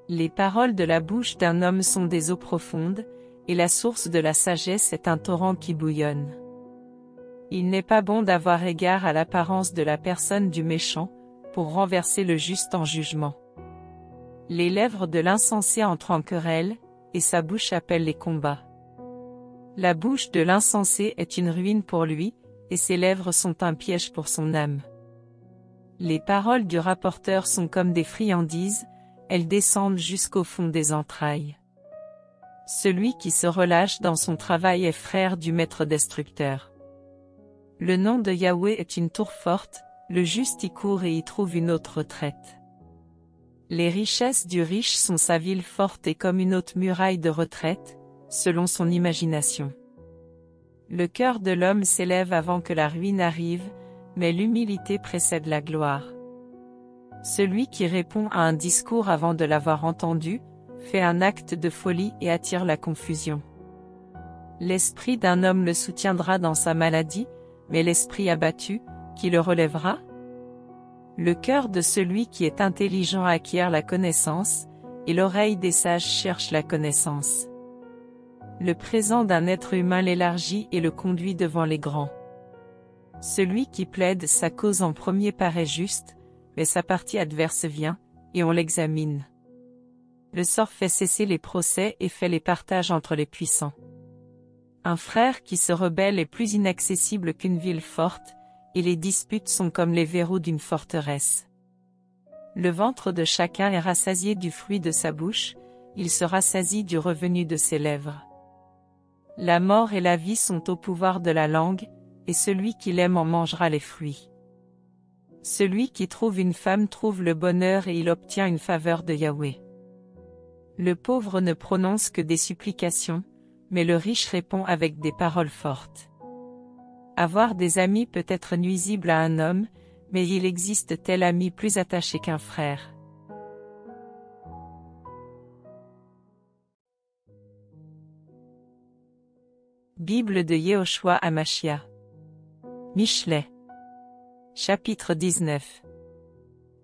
Les paroles de la bouche d'un homme sont des eaux profondes, et la source de la sagesse est un torrent qui bouillonne. Il n'est pas bon d'avoir égard à l'apparence de la personne du méchant, pour renverser le juste en jugement. Les lèvres de l'insensé entrent en querelle, et sa bouche appelle les combats. La bouche de l'insensé est une ruine pour lui, et ses lèvres sont un piège pour son âme. Les paroles du rapporteur sont comme des friandises, elles descendent jusqu'au fond des entrailles. Celui qui se relâche dans son travail est frère du maître destructeur. Le nom de Yahweh est une tour forte, le juste y court et y trouve une autre retraite. Les richesses du riche sont sa ville forte et comme une haute muraille de retraite, selon son imagination. Le cœur de l'homme s'élève avant que la ruine arrive, mais l'humilité précède la gloire. Celui qui répond à un discours avant de l'avoir entendu, fait un acte de folie et attire la confusion. L'esprit d'un homme le soutiendra dans sa maladie, mais l'esprit abattu, qui le relèvera? Le cœur de celui qui est intelligent acquiert la connaissance, et l'oreille des sages cherche la connaissance. Le présent d'un être humain l'élargit et le conduit devant les grands. Celui qui plaide sa cause en premier paraît juste, mais sa partie adverse vient, et on l'examine. Le sort fait cesser les procès et fait les partages entre les puissants. Un frère qui se rebelle est plus inaccessible qu'une ville forte, et les disputes sont comme les verrous d'une forteresse. Le ventre de chacun est rassasié du fruit de sa bouche, il se rassasie du revenu de ses lèvres. La mort et la vie sont au pouvoir de la langue, et celui qui l'aime en mangera les fruits. Celui qui trouve une femme trouve le bonheur et il obtient une faveur de Yahweh. Le pauvre ne prononce que des supplications, mais le riche répond avec des paroles fortes. Avoir des amis peut être nuisible à un homme, mais il existe tel ami plus attaché qu'un frère. Bible de Yehoshua Hamashia. Michelet. Chapitre 19.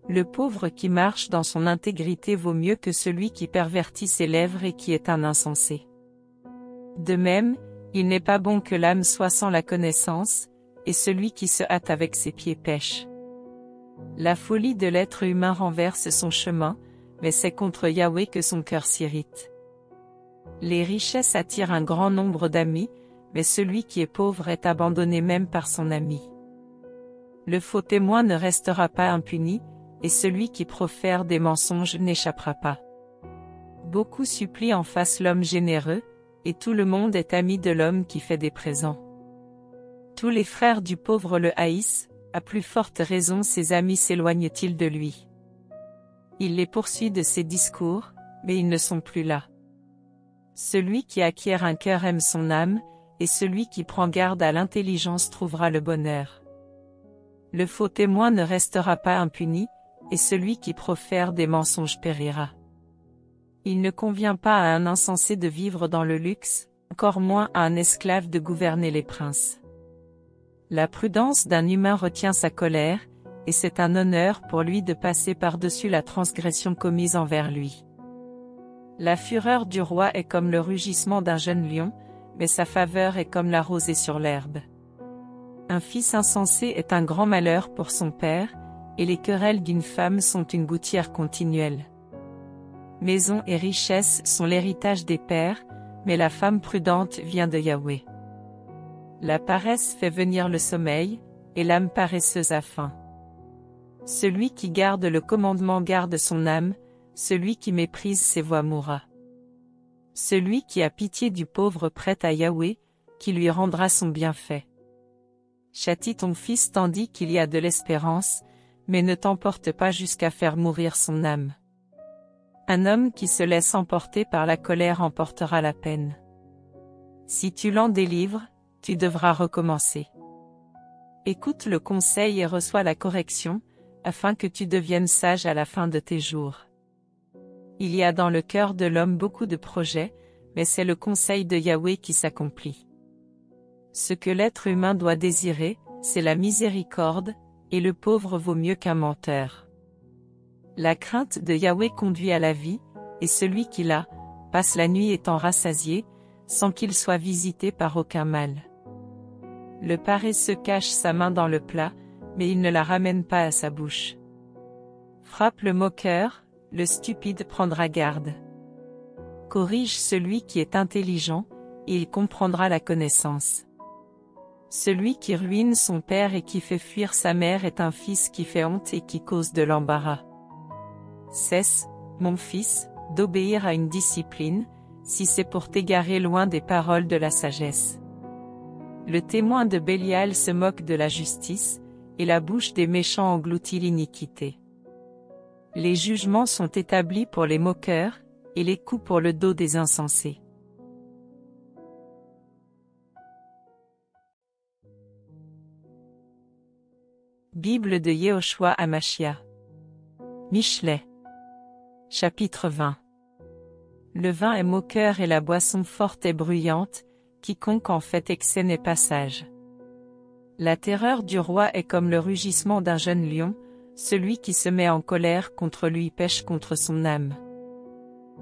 Le pauvre qui marche dans son intégrité vaut mieux que celui qui pervertit ses lèvres et qui est un insensé. De même, il n'est pas bon que l'âme soit sans la connaissance, et celui qui se hâte avec ses pieds pêche. La folie de l'être humain renverse son chemin, mais c'est contre Yahweh que son cœur s'irrite. Les richesses attirent un grand nombre d'amis, mais celui qui est pauvre est abandonné même par son ami. Le faux témoin ne restera pas impuni, et celui qui profère des mensonges n'échappera pas. Beaucoup supplient en face l'homme généreux, et tout le monde est ami de l'homme qui fait des présents. Tous les frères du pauvre le haïssent, à plus forte raison ses amis s'éloignent-ils de lui. Il les poursuit de ses discours, mais ils ne sont plus là. Celui qui acquiert un cœur aime son âme, et celui qui prend garde à l'intelligence trouvera le bonheur. Le faux témoin ne restera pas impuni, et celui qui profère des mensonges périra. Il ne convient pas à un insensé de vivre dans le luxe, encore moins à un esclave de gouverner les princes. La prudence d'un humain retient sa colère, et c'est un honneur pour lui de passer par-dessus la transgression commise envers lui. La fureur du roi est comme le rugissement d'un jeune lion, mais sa faveur est comme la rosée sur l'herbe. Un fils insensé est un grand malheur pour son père, et les querelles d'une femme sont une gouttière continuelle. Maison et richesse sont l'héritage des pères, mais la femme prudente vient de Yahweh. La paresse fait venir le sommeil, et l'âme paresseuse a faim. Celui qui garde le commandement garde son âme, celui qui méprise ses voies mourra. Celui qui a pitié du pauvre prête à Yahweh, qui lui rendra son bienfait. Châtie ton fils tandis qu'il y a de l'espérance, mais ne t'emporte pas jusqu'à faire mourir son âme. Un homme qui se laisse emporter par la colère emportera la peine. Si tu l'en délivres, tu devras recommencer. Écoute le conseil et reçois la correction, afin que tu deviennes sage à la fin de tes jours. Il y a dans le cœur de l'homme beaucoup de projets, mais c'est le conseil de Yahweh qui s'accomplit. Ce que l'être humain doit désirer, c'est la miséricorde, et le pauvre vaut mieux qu'un menteur. La crainte de Yahweh conduit à la vie, et celui qui l'a, passe la nuit étant rassasié, sans qu'il soit visité par aucun mal. Le paresseux cache sa main dans le plat, mais il ne la ramène pas à sa bouche. Frappe le moqueur, le stupide prendra garde. Corrige celui qui est intelligent, et il comprendra la connaissance. Celui qui ruine son père et qui fait fuir sa mère est un fils qui fait honte et qui cause de l'embarras. Cesse, mon fils, d'obéir à une discipline, si c'est pour t'égarer loin des paroles de la sagesse. Le témoin de Bélial se moque de la justice, et la bouche des méchants engloutit l'iniquité. Les jugements sont établis pour les moqueurs, et les coups pour le dos des insensés. Bible de Yehoshua Hamashia. Michelet. Chapitre 20. Le vin est moqueur et la boisson forte est bruyante, quiconque en fait excès n'est pas sage. La terreur du roi est comme le rugissement d'un jeune lion, celui qui se met en colère contre lui pèche contre son âme.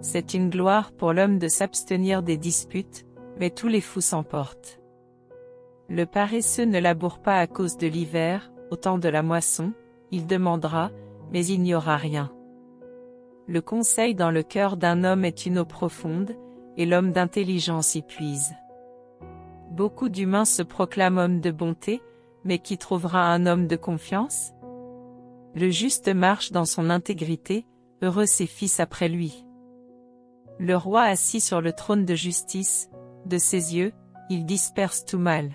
C'est une gloire pour l'homme de s'abstenir des disputes, mais tous les fous s'emportent. Le paresseux ne laboure pas à cause de l'hiver, au temps de la moisson, il demandera, mais il n'y aura rien. Le conseil dans le cœur d'un homme est une eau profonde, et l'homme d'intelligence y puise. Beaucoup d'humains se proclament hommes de bonté, mais qui trouvera un homme de confiance? Le juste marche dans son intégrité, heureux ses fils après lui. Le roi assis sur le trône de justice, de ses yeux, il disperse tout mal.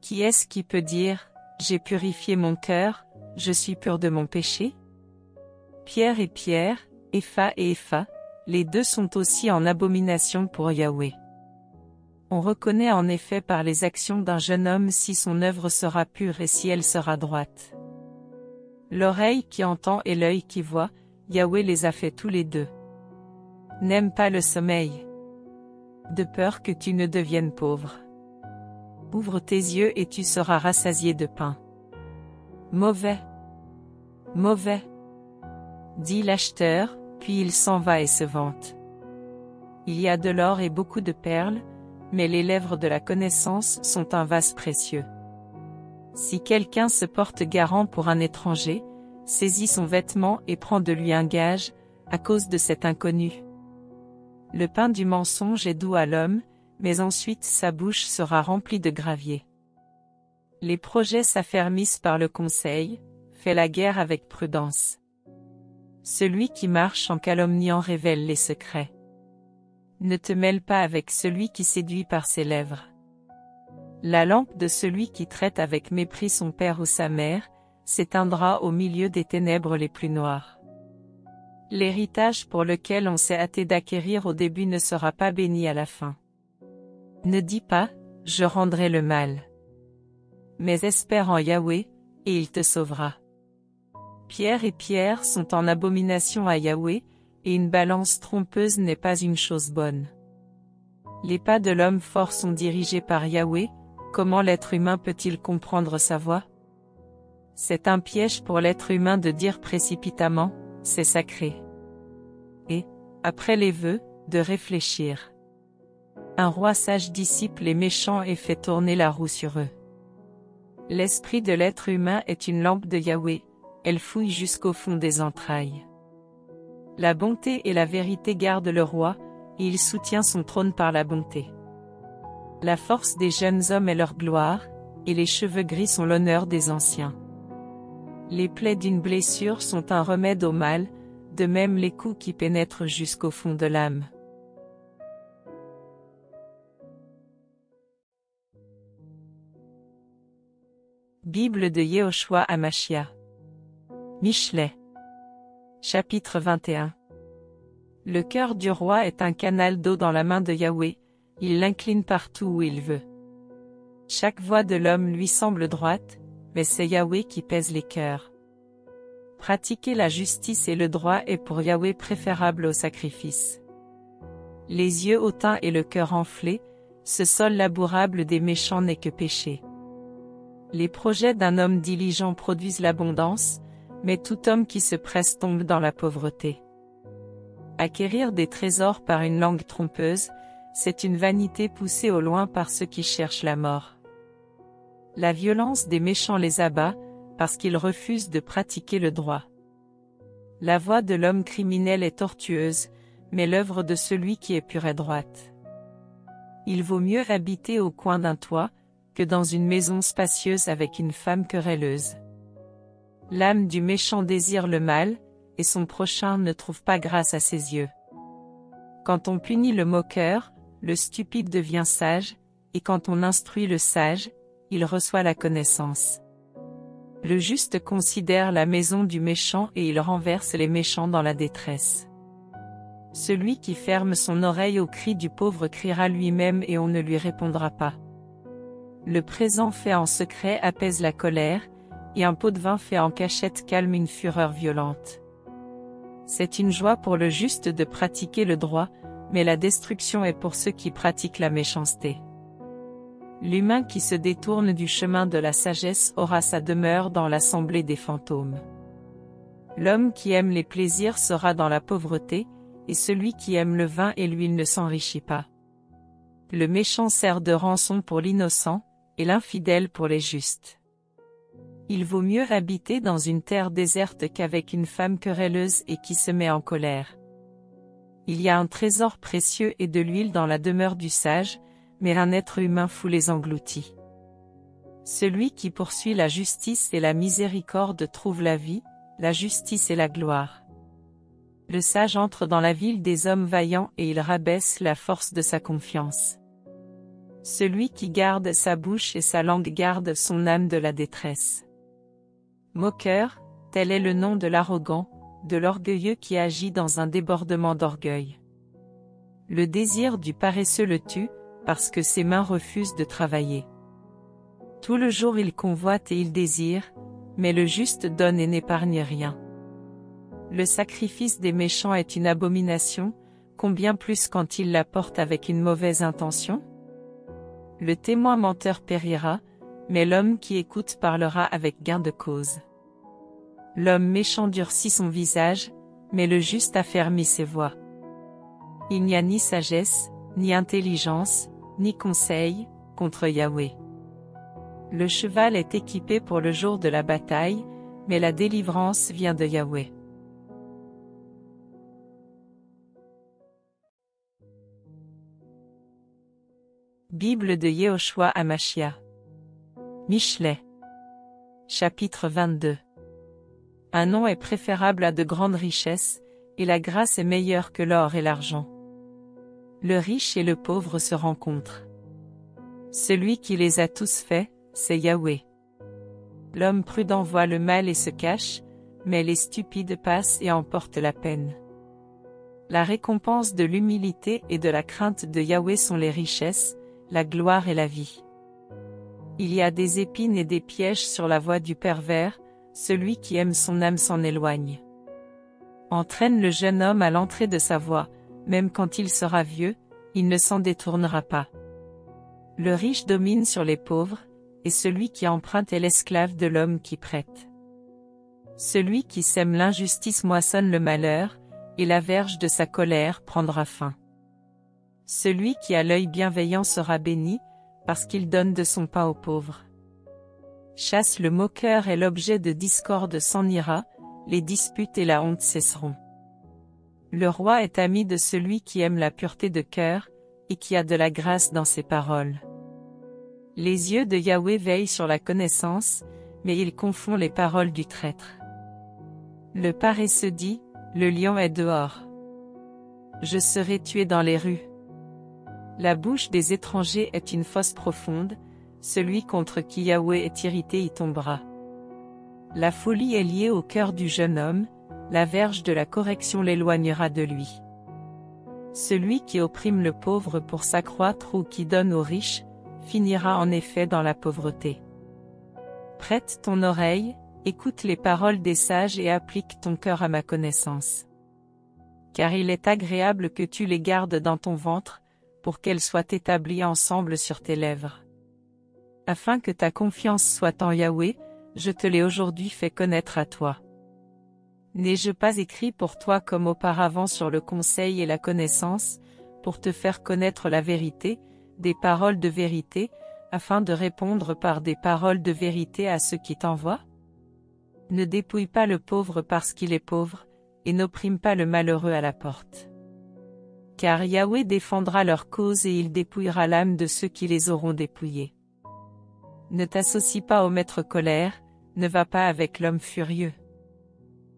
Qui est-ce qui peut dire, j'ai purifié mon cœur, je suis pur de mon péché? Pierre et Pierre, Épha et Épha, les deux sont aussi en abomination pour Yahweh. On reconnaît en effet par les actions d'un jeune homme si son œuvre sera pure et si elle sera droite. L'oreille qui entend et l'œil qui voit, Yahweh les a fait tous les deux. N'aime pas le sommeil, de peur que tu ne deviennes pauvre. Ouvre tes yeux et tu seras rassasié de pain. Mauvais, mauvais, dit l'acheteur, puis il s'en va et se vante. Il y a de l'or et beaucoup de perles, mais les lèvres de la connaissance sont un vase précieux. Si quelqu'un se porte garant pour un étranger, saisit son vêtement et prend de lui un gage, à cause de cet inconnu. Le pain du mensonge est doux à l'homme, mais ensuite sa bouche sera remplie de gravier. Les projets s'affermissent par le conseil, fais la guerre avec prudence. Celui qui marche en calomniant révèle les secrets. Ne te mêle pas avec celui qui séduit par ses lèvres. La lampe de celui qui traite avec mépris son père ou sa mère, s'éteindra au milieu des ténèbres les plus noires. L'héritage pour lequel on s'est hâté d'acquérir au début ne sera pas béni à la fin. Ne dis pas, je rendrai le mal. Mais espère en Yahweh, et il te sauvera. Pierre et Pierre sont en abomination à Yahweh, et une balance trompeuse n'est pas une chose bonne. Les pas de l'homme fort sont dirigés par Yahweh, comment l'être humain peut-il comprendre sa voix? C'est un piège pour l'être humain de dire précipitamment, c'est sacré. Et, après les vœux, de réfléchir. Un roi sage dissipe les méchants et fait tourner la roue sur eux. L'esprit de l'être humain est une lampe de Yahweh, elle fouille jusqu'au fond des entrailles. La bonté et la vérité gardent le roi, et il soutient son trône par la bonté. La force des jeunes hommes est leur gloire, et les cheveux gris sont l'honneur des anciens. Les plaies d'une blessure sont un remède au mal, de même les coups qui pénètrent jusqu'au fond de l'âme. Bible de Yehoshua Hamashia. Michelet. Chapitre 21. Le cœur du roi est un canal d'eau dans la main de Yahweh, il l'incline partout où il veut. Chaque voie de l'homme lui semble droite, mais c'est Yahweh qui pèse les cœurs. Pratiquer la justice et le droit est pour Yahweh préférable au sacrifice. Les yeux hautains et le cœur enflé, ce sol labourable des méchants n'est que péché. Les projets d'un homme diligent produisent l'abondance, mais tout homme qui se presse tombe dans la pauvreté. Acquérir des trésors par une langue trompeuse, c'est une vanité poussée au loin par ceux qui cherchent la mort. La violence des méchants les abat, parce qu'ils refusent de pratiquer le droit. La voie de l'homme criminel est tortueuse, mais l'œuvre de celui qui est pure est droite. Il vaut mieux habiter au coin d'un toit, que dans une maison spacieuse avec une femme querelleuse. L'âme du méchant désire le mal, et son prochain ne trouve pas grâce à ses yeux. Quand on punit le moqueur, le stupide devient sage, et quand on instruit le sage, il reçoit la connaissance. Le juste considère la maison du méchant et il renverse les méchants dans la détresse. Celui qui ferme son oreille au cri du pauvre criera lui-même et on ne lui répondra pas. Le présent fait en secret apaise la colère, et un pot de vin fait en cachette calme une fureur violente. C'est une joie pour le juste de pratiquer le droit, mais la destruction est pour ceux qui pratiquent la méchanceté. L'humain qui se détourne du chemin de la sagesse aura sa demeure dans l'assemblée des fantômes. L'homme qui aime les plaisirs sera dans la pauvreté, et celui qui aime le vin et l'huile ne s'enrichit pas. Le méchant sert de rançon pour l'innocent, et l'infidèle pour les justes. Il vaut mieux habiter dans une terre déserte qu'avec une femme querelleuse et qui se met en colère. Il y a un trésor précieux et de l'huile dans la demeure du sage, mais un être humain fou les engloutit. Celui qui poursuit la justice et la miséricorde trouve la vie, la justice et la gloire. Le sage entre dans la ville des hommes vaillants et il rabaisse la force de sa confiance. Celui qui garde sa bouche et sa langue garde son âme de la détresse. Moqueur, tel est le nom de l'arrogant, de l'orgueilleux qui agit dans un débordement d'orgueil. Le désir du paresseux le tue, parce que ses mains refusent de travailler. Tout le jour il convoite et il désire, mais le juste donne et n'épargne rien. Le sacrifice des méchants est une abomination, combien plus quand ils l'apportent avec une mauvaise intention? Le témoin menteur périra, mais l'homme qui écoute parlera avec gain de cause. L'homme méchant durcit son visage, mais le juste affermit ses voies. Il n'y a ni sagesse, ni intelligence, ni conseil, contre Yahweh. Le cheval est équipé pour le jour de la bataille, mais la délivrance vient de Yahweh. Bible de Yehoshua Hamashia. Michelet. Chapitre 22. Un nom est préférable à de grandes richesses, et la grâce est meilleure que l'or et l'argent. Le riche et le pauvre se rencontrent. Celui qui les a tous faits, c'est Yahweh. L'homme prudent voit le mal et se cache, mais les stupides passent et emportent la peine. La récompense de l'humilité et de la crainte de Yahweh sont les richesses, la gloire et la vie. Il y a des épines et des pièges sur la voie du pervers, celui qui aime son âme s'en éloigne. Entraîne le jeune homme à l'entrée de sa voie, même quand il sera vieux, il ne s'en détournera pas. Le riche domine sur les pauvres, et celui qui emprunte est l'esclave de l'homme qui prête. Celui qui sème l'injustice moissonne le malheur, et la verge de sa colère prendra fin. Celui qui a l'œil bienveillant sera béni, parce qu'il donne de son pain aux pauvres. Chasse le moqueur et l'objet de discorde s'en ira, les disputes et la honte cesseront. Le roi est ami de celui qui aime la pureté de cœur, et qui a de la grâce dans ses paroles. Les yeux de Yahweh veillent sur la connaissance, mais il confond les paroles du traître. Le paresseux dit, le lion est dehors. Je serai tué dans les rues. La bouche des étrangers est une fosse profonde, celui contre qui Yahweh est irrité y tombera. La folie est liée au cœur du jeune homme, la verge de la correction l'éloignera de lui. Celui qui opprime le pauvre pour s'accroître ou qui donne aux riches, finira en effet dans la pauvreté. Prête ton oreille, écoute les paroles des sages et applique ton cœur à ma connaissance. Car il est agréable que tu les gardes dans ton ventre, pour qu'elles soient établies ensemble sur tes lèvres. Afin que ta confiance soit en Yahweh, je te l'ai aujourd'hui fait connaître à toi. N'ai-je pas écrit pour toi comme auparavant sur le conseil et la connaissance, pour te faire connaître la vérité, des paroles de vérité, afin de répondre par des paroles de vérité à ceux qui t'envoient? Ne dépouille pas le pauvre parce qu'il est pauvre, et n'opprime pas le malheureux à la porte. Car Yahweh défendra leur cause et il dépouillera l'âme de ceux qui les auront dépouillés. Ne t'associe pas au maître colère, ne va pas avec l'homme furieux.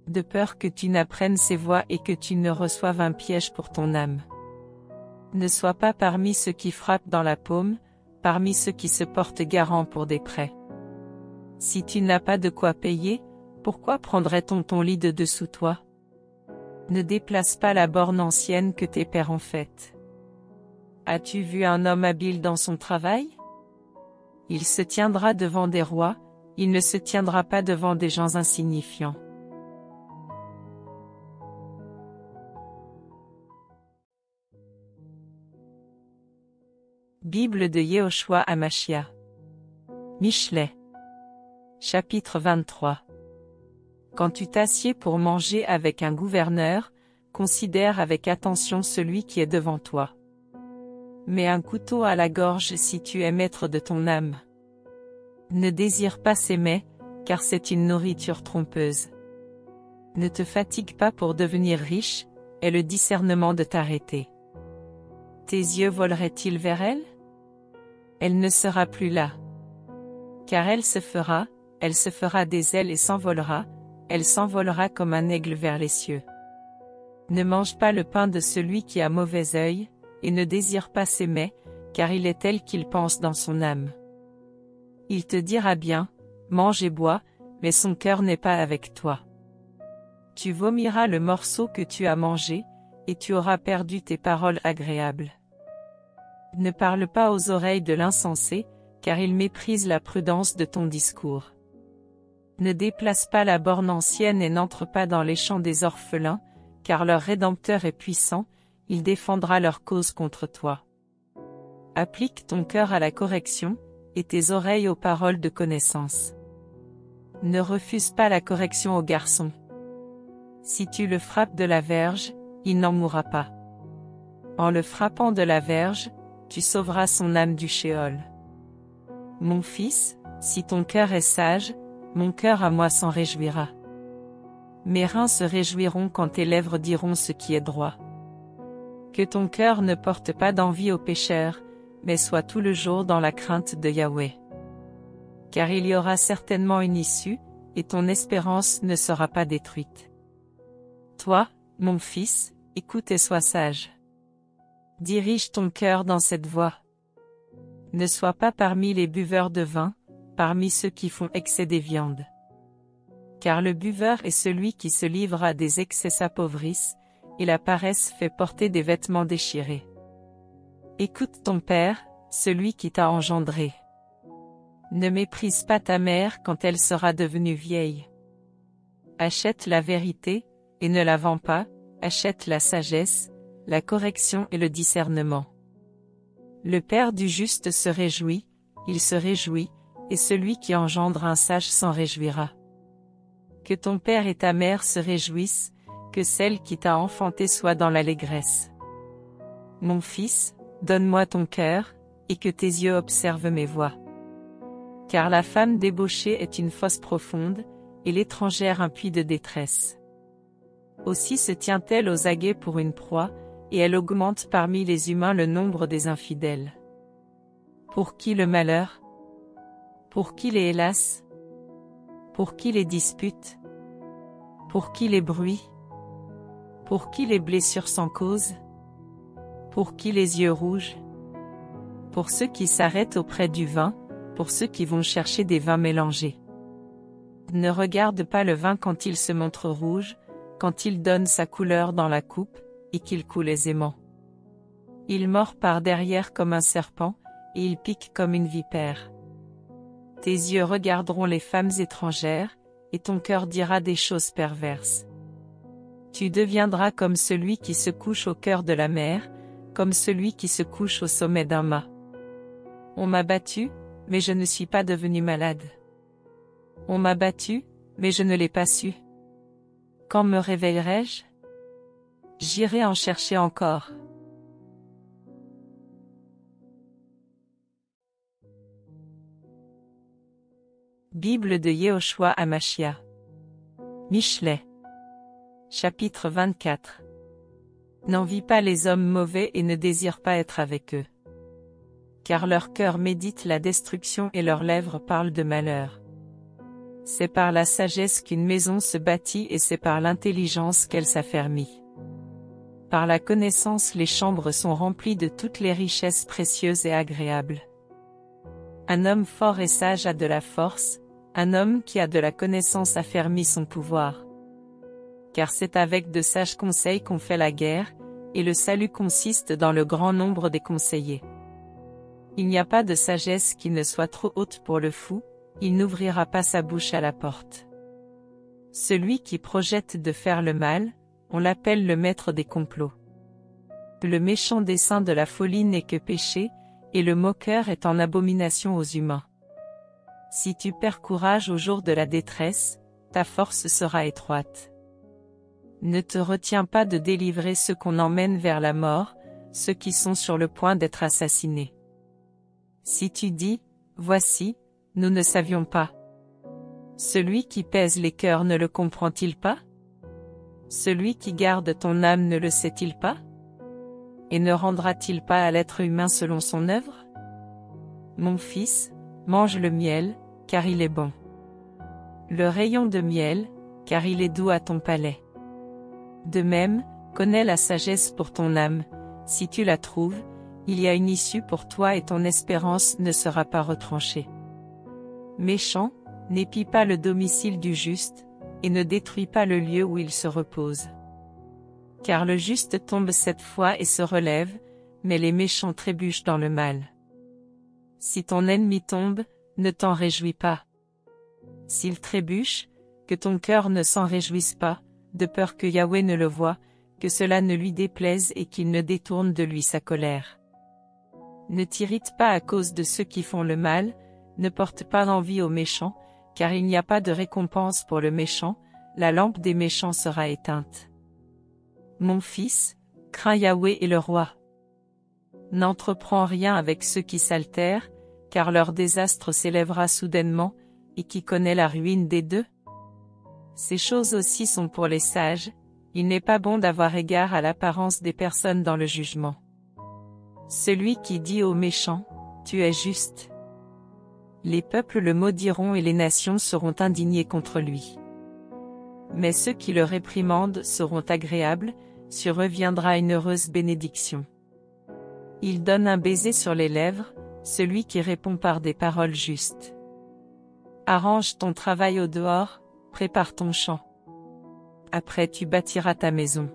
De peur que tu n'apprennes ses voies et que tu ne reçoives un piège pour ton âme. Ne sois pas parmi ceux qui frappent dans la paume, parmi ceux qui se portent garant pour des prêts. Si tu n'as pas de quoi payer, pourquoi prendrait-on ton lit de dessous toi? Ne déplace pas la borne ancienne que tes pères ont faite. As-tu vu un homme habile dans son travail? Il se tiendra devant des rois, il ne se tiendra pas devant des gens insignifiants. Bible de Yehoshua Hamashia. Michelet. Chapitre 23. Quand tu t'assieds pour manger avec un gouverneur, considère avec attention celui qui est devant toi. Mets un couteau à la gorge si tu es maître de ton âme. Ne désire pas ces mets, car c'est une nourriture trompeuse. Ne te fatigue pas pour devenir riche, aie le discernement de t'arrêter. Tes yeux voleraient-ils vers elle? Elle ne sera plus là. Car elle se fera des ailes et s'envolera, elle s'envolera comme un aigle vers les cieux. Ne mange pas le pain de celui qui a mauvais œil, et ne désire pas ses mets, car il est tel qu'il pense dans son âme. Il te dira bien, mange et bois, mais son cœur n'est pas avec toi. Tu vomiras le morceau que tu as mangé, et tu auras perdu tes paroles agréables. Ne parle pas aux oreilles de l'insensé, car il méprise la prudence de ton discours. Ne déplace pas la borne ancienne et n'entre pas dans les champs des orphelins, car leur Rédempteur est puissant, il défendra leur cause contre toi. Applique ton cœur à la correction, et tes oreilles aux paroles de connaissance. Ne refuse pas la correction au garçon. Si tu le frappes de la verge, il n'en mourra pas. En le frappant de la verge, tu sauveras son âme du Sheol. Mon fils, si ton cœur est sage, mon cœur à moi s'en réjouira. Mes reins se réjouiront quand tes lèvres diront ce qui est droit. Que ton cœur ne porte pas d'envie aux pécheurs, mais sois tout le jour dans la crainte de Yahweh. Car il y aura certainement une issue, et ton espérance ne sera pas détruite. Toi, mon fils, écoute et sois sage. Dirige ton cœur dans cette voie. Ne sois pas parmi les buveurs de vin, parmi ceux qui font excès des viandes. Car le buveur est celui qui se livre à des excès s'appauvrissent, et la paresse fait porter des vêtements déchirés. Écoute ton père, celui qui t'a engendré. Ne méprise pas ta mère quand elle sera devenue vieille. Achète la vérité, et ne la vends pas, achète la sagesse, la correction et le discernement. Le père du juste se réjouit, il se réjouit, et celui qui engendre un sage s'en réjouira. Que ton père et ta mère se réjouissent, que celle qui t'a enfanté soit dans l'allégresse. Mon fils, donne-moi ton cœur, et que tes yeux observent mes voies. Car la femme débauchée est une fosse profonde, et l'étrangère un puits de détresse. Aussi se tient-elle aux aguets pour une proie, et elle augmente parmi les humains le nombre des infidèles. Pour qui le malheur? Pour qui les hélas? Pour qui les disputes? Pour qui les bruits? Pour qui les blessures sans cause? Pour qui les yeux rouges? Pour ceux qui s'arrêtent auprès du vin, pour ceux qui vont chercher des vins mélangés. Ne regarde pas le vin quand il se montre rouge, quand il donne sa couleur dans la coupe, et qu'il coule aisément. Il mord par derrière comme un serpent, et il pique comme une vipère. Tes yeux regarderont les femmes étrangères, et ton cœur dira des choses perverses. Tu deviendras comme celui qui se couche au cœur de la mer, comme celui qui se couche au sommet d'un mât. On m'a battu, mais je ne suis pas devenu malade. On m'a battu, mais je ne l'ai pas su. Quand me réveillerai-je? J'irai en chercher encore. Bible de Yehoshua Hamashia. Michelet. Chapitre 24. N'envie pas les hommes mauvais et ne désire pas être avec eux. Car leur cœur médite la destruction et leurs lèvres parlent de malheur. C'est par la sagesse qu'une maison se bâtit et c'est par l'intelligence qu'elle s'affermit. Par la connaissance les chambres sont remplies de toutes les richesses précieuses et agréables. Un homme fort et sage a de la force, un homme qui a de la connaissance affermit son pouvoir. Car c'est avec de sages conseils qu'on fait la guerre, et le salut consiste dans le grand nombre des conseillers. Il n'y a pas de sagesse qui ne soit trop haute pour le fou, il n'ouvrira pas sa bouche à la porte. Celui qui projette de faire le mal, on l'appelle le maître des complots. Le méchant dessein de la folie n'est que péché, et le moqueur est en abomination aux humains. Si tu perds courage au jour de la détresse, ta force sera étroite. Ne te retiens pas de délivrer ceux qu'on emmène vers la mort, ceux qui sont sur le point d'être assassinés. Si tu dis, voici, nous ne savions pas. Celui qui pèse les cœurs ne le comprend-il pas? Celui qui garde ton âme ne le sait-il pas? Et ne rendra-t-il pas à l'être humain selon son œuvre? Mon fils, mange le miel, car il est bon. Le rayon de miel, car il est doux à ton palais. De même, connais la sagesse pour ton âme, si tu la trouves, il y a une issue pour toi et ton espérance ne sera pas retranchée. Méchant, n'épie pas le domicile du juste, et ne détruis pas le lieu où il se repose. Car le juste tombe 7 fois et se relève, mais les méchants trébuchent dans le mal. Si ton ennemi tombe, ne t'en réjouis pas. S'il trébuche, que ton cœur ne s'en réjouisse pas, de peur que Yahweh ne le voie, que cela ne lui déplaise et qu'il ne détourne de lui sa colère. Ne t'irrite pas à cause de ceux qui font le mal, ne porte pas envie aux méchants, car il n'y a pas de récompense pour le méchant, la lampe des méchants sera éteinte. Mon fils, crains Yahweh et le roi. N'entreprends rien avec ceux qui s'altèrent, car leur désastre s'élèvera soudainement, et qui connaît la ruine des deux? Ces choses aussi sont pour les sages, il n'est pas bon d'avoir égard à l'apparence des personnes dans le jugement. Celui qui dit aux méchants, tu es juste. Les peuples le maudiront et les nations seront indignées contre lui. Mais ceux qui le réprimandent seront agréables, sur eux viendra une heureuse bénédiction. Il donne un baiser sur les lèvres, celui qui répond par des paroles justes. Arrange ton travail au dehors, prépare ton champ. Après tu bâtiras ta maison.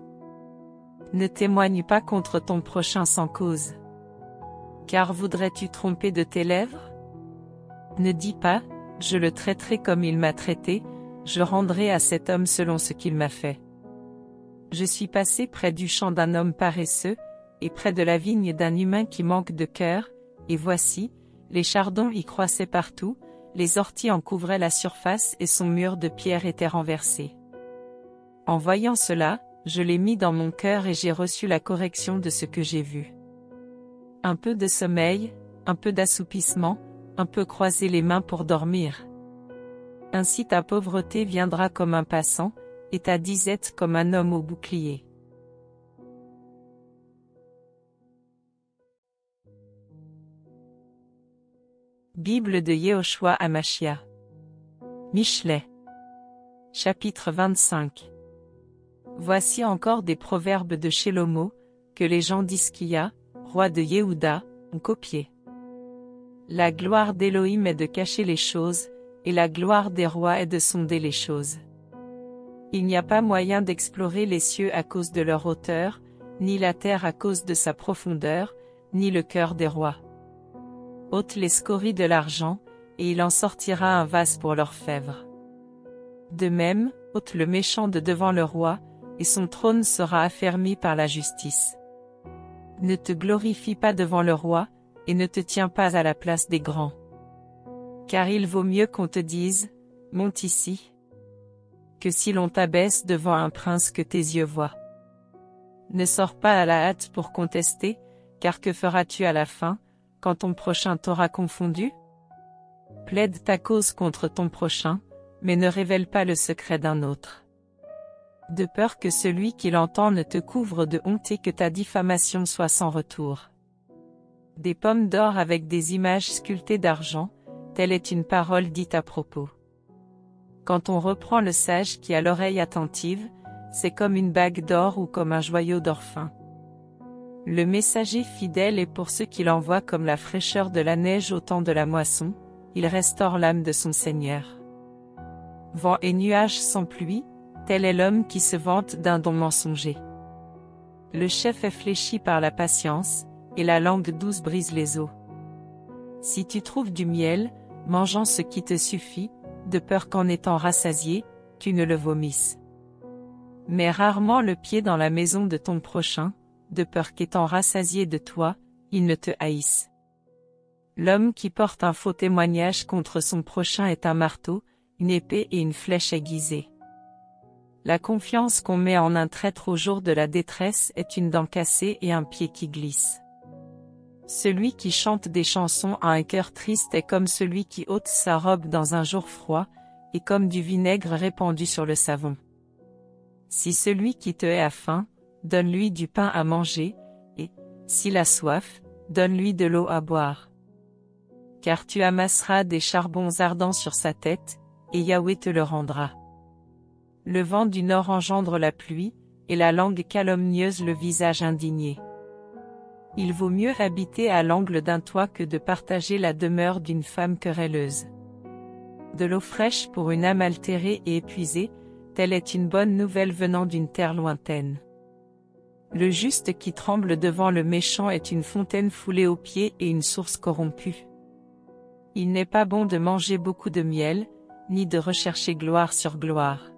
Ne témoigne pas contre ton prochain sans cause. Car voudrais-tu tromper de tes lèvres? Ne dis pas, je le traiterai comme il m'a traité, je rendrai à cet homme selon ce qu'il m'a fait. Je suis passé près du champ d'un homme paresseux, et près de la vigne d'un humain qui manque de cœur, et voici, les chardons y croissaient partout, les orties en couvraient la surface et son mur de pierre était renversé. En voyant cela, je l'ai mis dans mon cœur et j'ai reçu la correction de ce que j'ai vu. Un peu de sommeil, un peu d'assoupissement, un peu croiser les mains pour dormir. Ainsi ta pauvreté viendra comme un passant, et ta disette comme un homme au bouclier. Bible de Yehoshua Hamashia. Michelet. Chapitre 25. Voici encore des proverbes de Shelomo, que les gens d'Hiskia, roi de Yehuda, ont copiés. La gloire d'Élohim est de cacher les choses, et la gloire des rois est de sonder les choses. Il n'y a pas moyen d'explorer les cieux à cause de leur hauteur, ni la terre à cause de sa profondeur, ni le cœur des rois. Ôte les scories de l'argent, et il en sortira un vase pour l'orfèvre. De même, ôte le méchant de devant le roi, et son trône sera affermi par la justice. Ne te glorifie pas devant le roi, et ne te tiens pas à la place des grands. Car il vaut mieux qu'on te dise, monte ici, que si l'on t'abaisse devant un prince que tes yeux voient. Ne sors pas à la hâte pour contester, car que feras-tu à la fin, quand ton prochain t'aura confondu? Plaide ta cause contre ton prochain, mais ne révèle pas le secret d'un autre. De peur que celui qui l'entend ne te couvre de honte et que ta diffamation soit sans retour. Des pommes d'or avec des images sculptées d'argent, telle est une parole dite à propos. Quand on reprend le sage qui a l'oreille attentive, c'est comme une bague d'or ou comme un joyau d'or fin. Le messager fidèle est pour ceux qui l'envoient comme la fraîcheur de la neige au temps de la moisson, il restaure l'âme de son Seigneur. Vent et nuages sans pluie, tel est l'homme qui se vante d'un don mensonger. Le chef est fléchi par la patience, et la langue douce brise les os. Si tu trouves du miel, mangeant ce qui te suffit, de peur qu'en étant rassasié, tu ne le vomisses. Mets rarement le pied dans la maison de ton prochain, de peur qu'étant rassasié de toi, il ne te haïsse. L'homme qui porte un faux témoignage contre son prochain est un marteau, une épée et une flèche aiguisée. La confiance qu'on met en un traître au jour de la détresse est une dent cassée et un pied qui glisse. Celui qui chante des chansons à un cœur triste est comme celui qui ôte sa robe dans un jour froid, et comme du vinaigre répandu sur le savon. Si celui qui te hait a faim, donne-lui du pain à manger, et, s'il a soif, donne-lui de l'eau à boire. Car tu amasseras des charbons ardents sur sa tête, et Yahweh te le rendra. Le vent du nord engendre la pluie, et la langue calomnieuse le visage indigné. Il vaut mieux habiter à l'angle d'un toit que de partager la demeure d'une femme querelleuse. De l'eau fraîche pour une âme altérée et épuisée, telle est une bonne nouvelle venant d'une terre lointaine. Le juste qui tremble devant le méchant est une fontaine foulée aux pieds et une source corrompue. Il n'est pas bon de manger beaucoup de miel, ni de rechercher gloire sur gloire.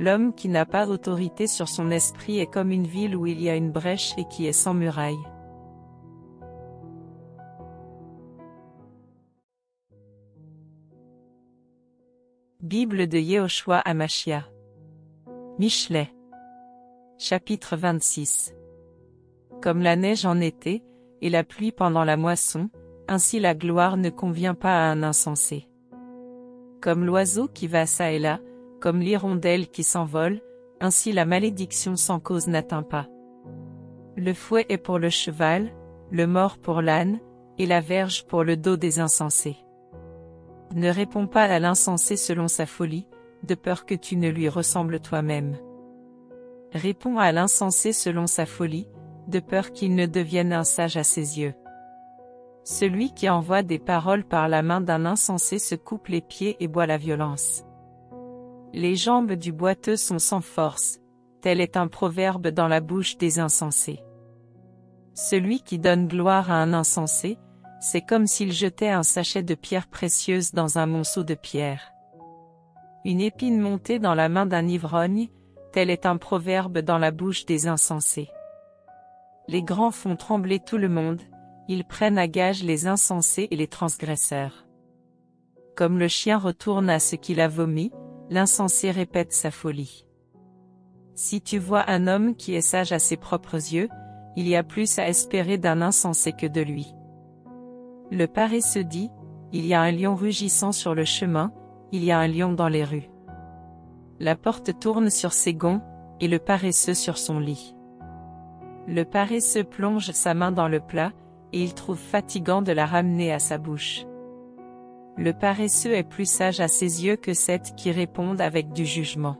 L'homme qui n'a pas autorité sur son esprit est comme une ville où il y a une brèche et qui est sans muraille. Bible de Yehoshua Hamashia. Michelet. Chapitre 26. Comme la neige en été, et la pluie pendant la moisson, ainsi la gloire ne convient pas à un insensé. Comme l'oiseau qui va çà et là, comme l'hirondelle qui s'envole, ainsi la malédiction sans cause n'atteint pas. Le fouet est pour le cheval, le mors pour l'âne, et la verge pour le dos des insensés. Ne réponds pas à l'insensé selon sa folie, de peur que tu ne lui ressembles toi-même. Réponds à l'insensé selon sa folie, de peur qu'il ne devienne un sage à ses yeux. Celui qui envoie des paroles par la main d'un insensé se coupe les pieds et boit la violence. Les jambes du boiteux sont sans force, tel est un proverbe dans la bouche des insensés. Celui qui donne gloire à un insensé, c'est comme s'il jetait un sachet de pierres précieuses dans un monceau de pierres. Une épine montée dans la main d'un ivrogne, tel est un proverbe dans la bouche des insensés. Les grands font trembler tout le monde, ils prennent à gage les insensés et les transgresseurs. Comme le chien retourne à ce qu'il a vomi, l'insensé répète sa folie. Si tu vois un homme qui est sage à ses propres yeux, il y a plus à espérer d'un insensé que de lui. Le paresseux dit, il y a un lion rugissant sur le chemin, il y a un lion dans les rues. La porte tourne sur ses gonds, et le paresseux sur son lit. Le paresseux plonge sa main dans le plat, et il trouve fatigant de la ramener à sa bouche. Le paresseux est plus sage à ses yeux que sept qui répondent avec du jugement.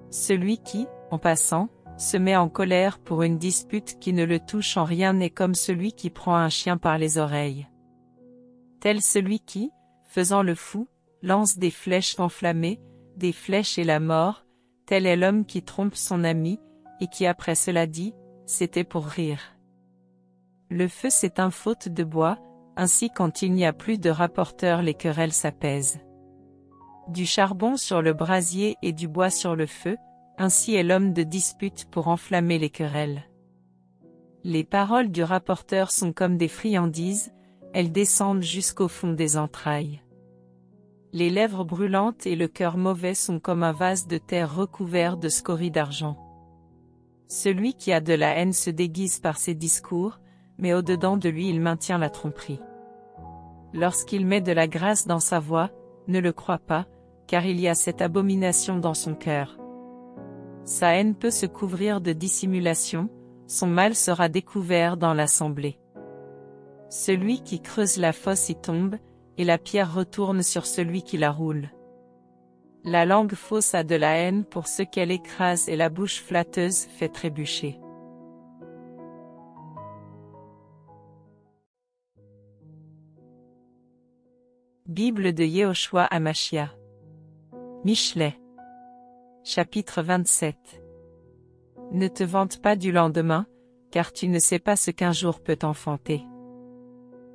Celui qui, en passant, se met en colère pour une dispute qui ne le touche en rien n'est comme celui qui prend un chien par les oreilles. Tel celui qui, faisant le fou, lance des flèches enflammées, des flèches et la mort, tel est l'homme qui trompe son ami, et qui après cela dit, c'était pour rire. Le feu c'est un faute de bois, ainsi quand il n'y a plus de rapporteurs les querelles s'apaisent. Du charbon sur le brasier et du bois sur le feu, ainsi est l'homme de dispute pour enflammer les querelles. Les paroles du rapporteur sont comme des friandises, elles descendent jusqu'au fond des entrailles. Les lèvres brûlantes et le cœur mauvais sont comme un vase de terre recouvert de scories d'argent. Celui qui a de la haine se déguise par ses discours, mais au-dedans de lui il maintient la tromperie. Lorsqu'il met de la grâce dans sa voix, ne le crois pas, car il y a cette abomination dans son cœur. Sa haine peut se couvrir de dissimulation, son mal sera découvert dans l'assemblée. Celui qui creuse la fosse y tombe, et la pierre retourne sur celui qui la roule. La langue fausse a de la haine pour ceux qu'elle écrase et la bouche flatteuse fait trébucher. Bible de Yehoshua Hamashia. Michelet. Chapitre 27. Ne te vante pas du lendemain, car tu ne sais pas ce qu'un jour peut enfanter.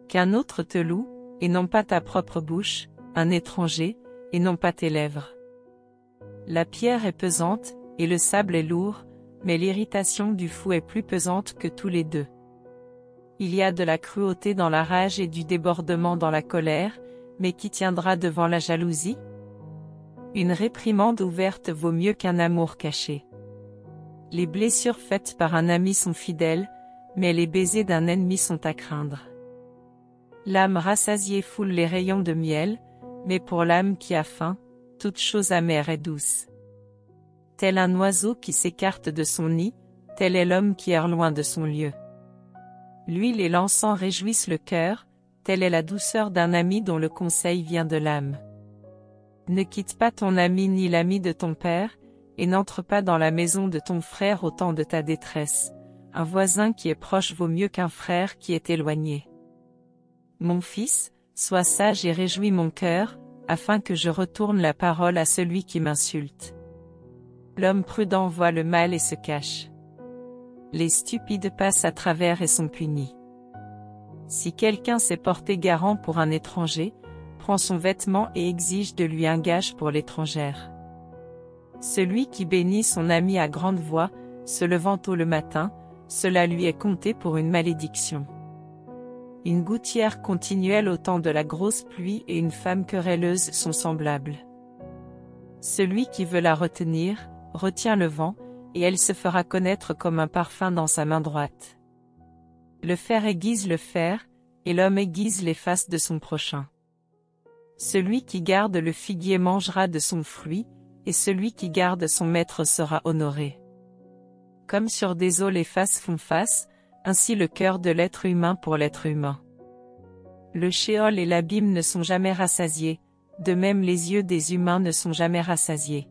Qu'un autre te loue, et non pas ta propre bouche, un étranger, et non pas tes lèvres. La pierre est pesante, et le sable est lourd, mais l'irritation du fou est plus pesante que tous les deux. Il y a de la cruauté dans la rage et du débordement dans la colère, mais qui tiendra devant la jalousie? Une réprimande ouverte vaut mieux qu'un amour caché. Les blessures faites par un ami sont fidèles, mais les baisers d'un ennemi sont à craindre. L'âme rassasiée foule les rayons de miel, mais pour l'âme qui a faim, toute chose amère est douce. Tel un oiseau qui s'écarte de son nid, tel est l'homme qui erre loin de son lieu. L'huile et l'encens réjouissent le cœur, telle est la douceur d'un ami dont le conseil vient de l'âme. Ne quitte pas ton ami ni l'ami de ton père, et n'entre pas dans la maison de ton frère au temps de ta détresse. Un voisin qui est proche vaut mieux qu'un frère qui est éloigné. Mon fils, sois sage et réjouis mon cœur, afin que je retourne la parole à celui qui m'insulte. L'homme prudent voit le mal et se cache. Les stupides passent à travers et sont punis. Si quelqu'un s'est porté garant pour un étranger, prend son vêtement et exige de lui un gage pour l'étrangère. Celui qui bénit son ami à grande voix, se levant tôt le matin, cela lui est compté pour une malédiction. Une gouttière continuelle au temps de la grosse pluie et une femme querelleuse sont semblables. Celui qui veut la retenir, retient le vent, et elle se fera connaître comme un parfum dans sa main droite. Le fer aiguise le fer, et l'homme aiguise les faces de son prochain. Celui qui garde le figuier mangera de son fruit, et celui qui garde son maître sera honoré. Comme sur des eaux les faces font face, ainsi le cœur de l'être humain pour l'être humain. Le shéol et l'abîme ne sont jamais rassasiés, de même les yeux des humains ne sont jamais rassasiés.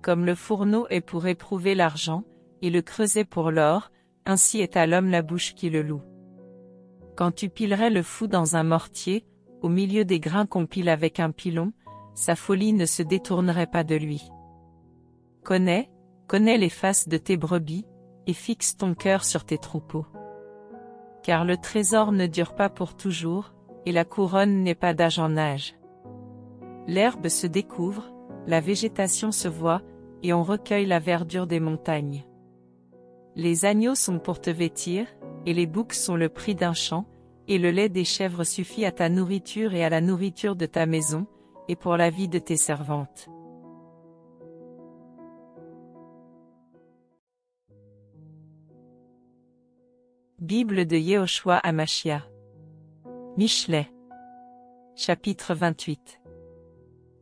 Comme le fourneau est pour éprouver l'argent, et le creuset pour l'or, ainsi est à l'homme la bouche qui le loue. Quand tu pilerais le fou dans un mortier, au milieu des grains qu'on pile avec un pilon, sa folie ne se détournerait pas de lui. Connais les faces de tes brebis, et fixe ton cœur sur tes troupeaux. Car le trésor ne dure pas pour toujours, et la couronne n'est pas d'âge en âge. L'herbe se découvre, la végétation se voit, et on recueille la verdure des montagnes. Les agneaux sont pour te vêtir, et les boucs sont le prix d'un champ, et le lait des chèvres suffit à ta nourriture et à la nourriture de ta maison, et pour la vie de tes servantes. Bible de Yehoshua Hamashia. Michelet. Chapitre 28.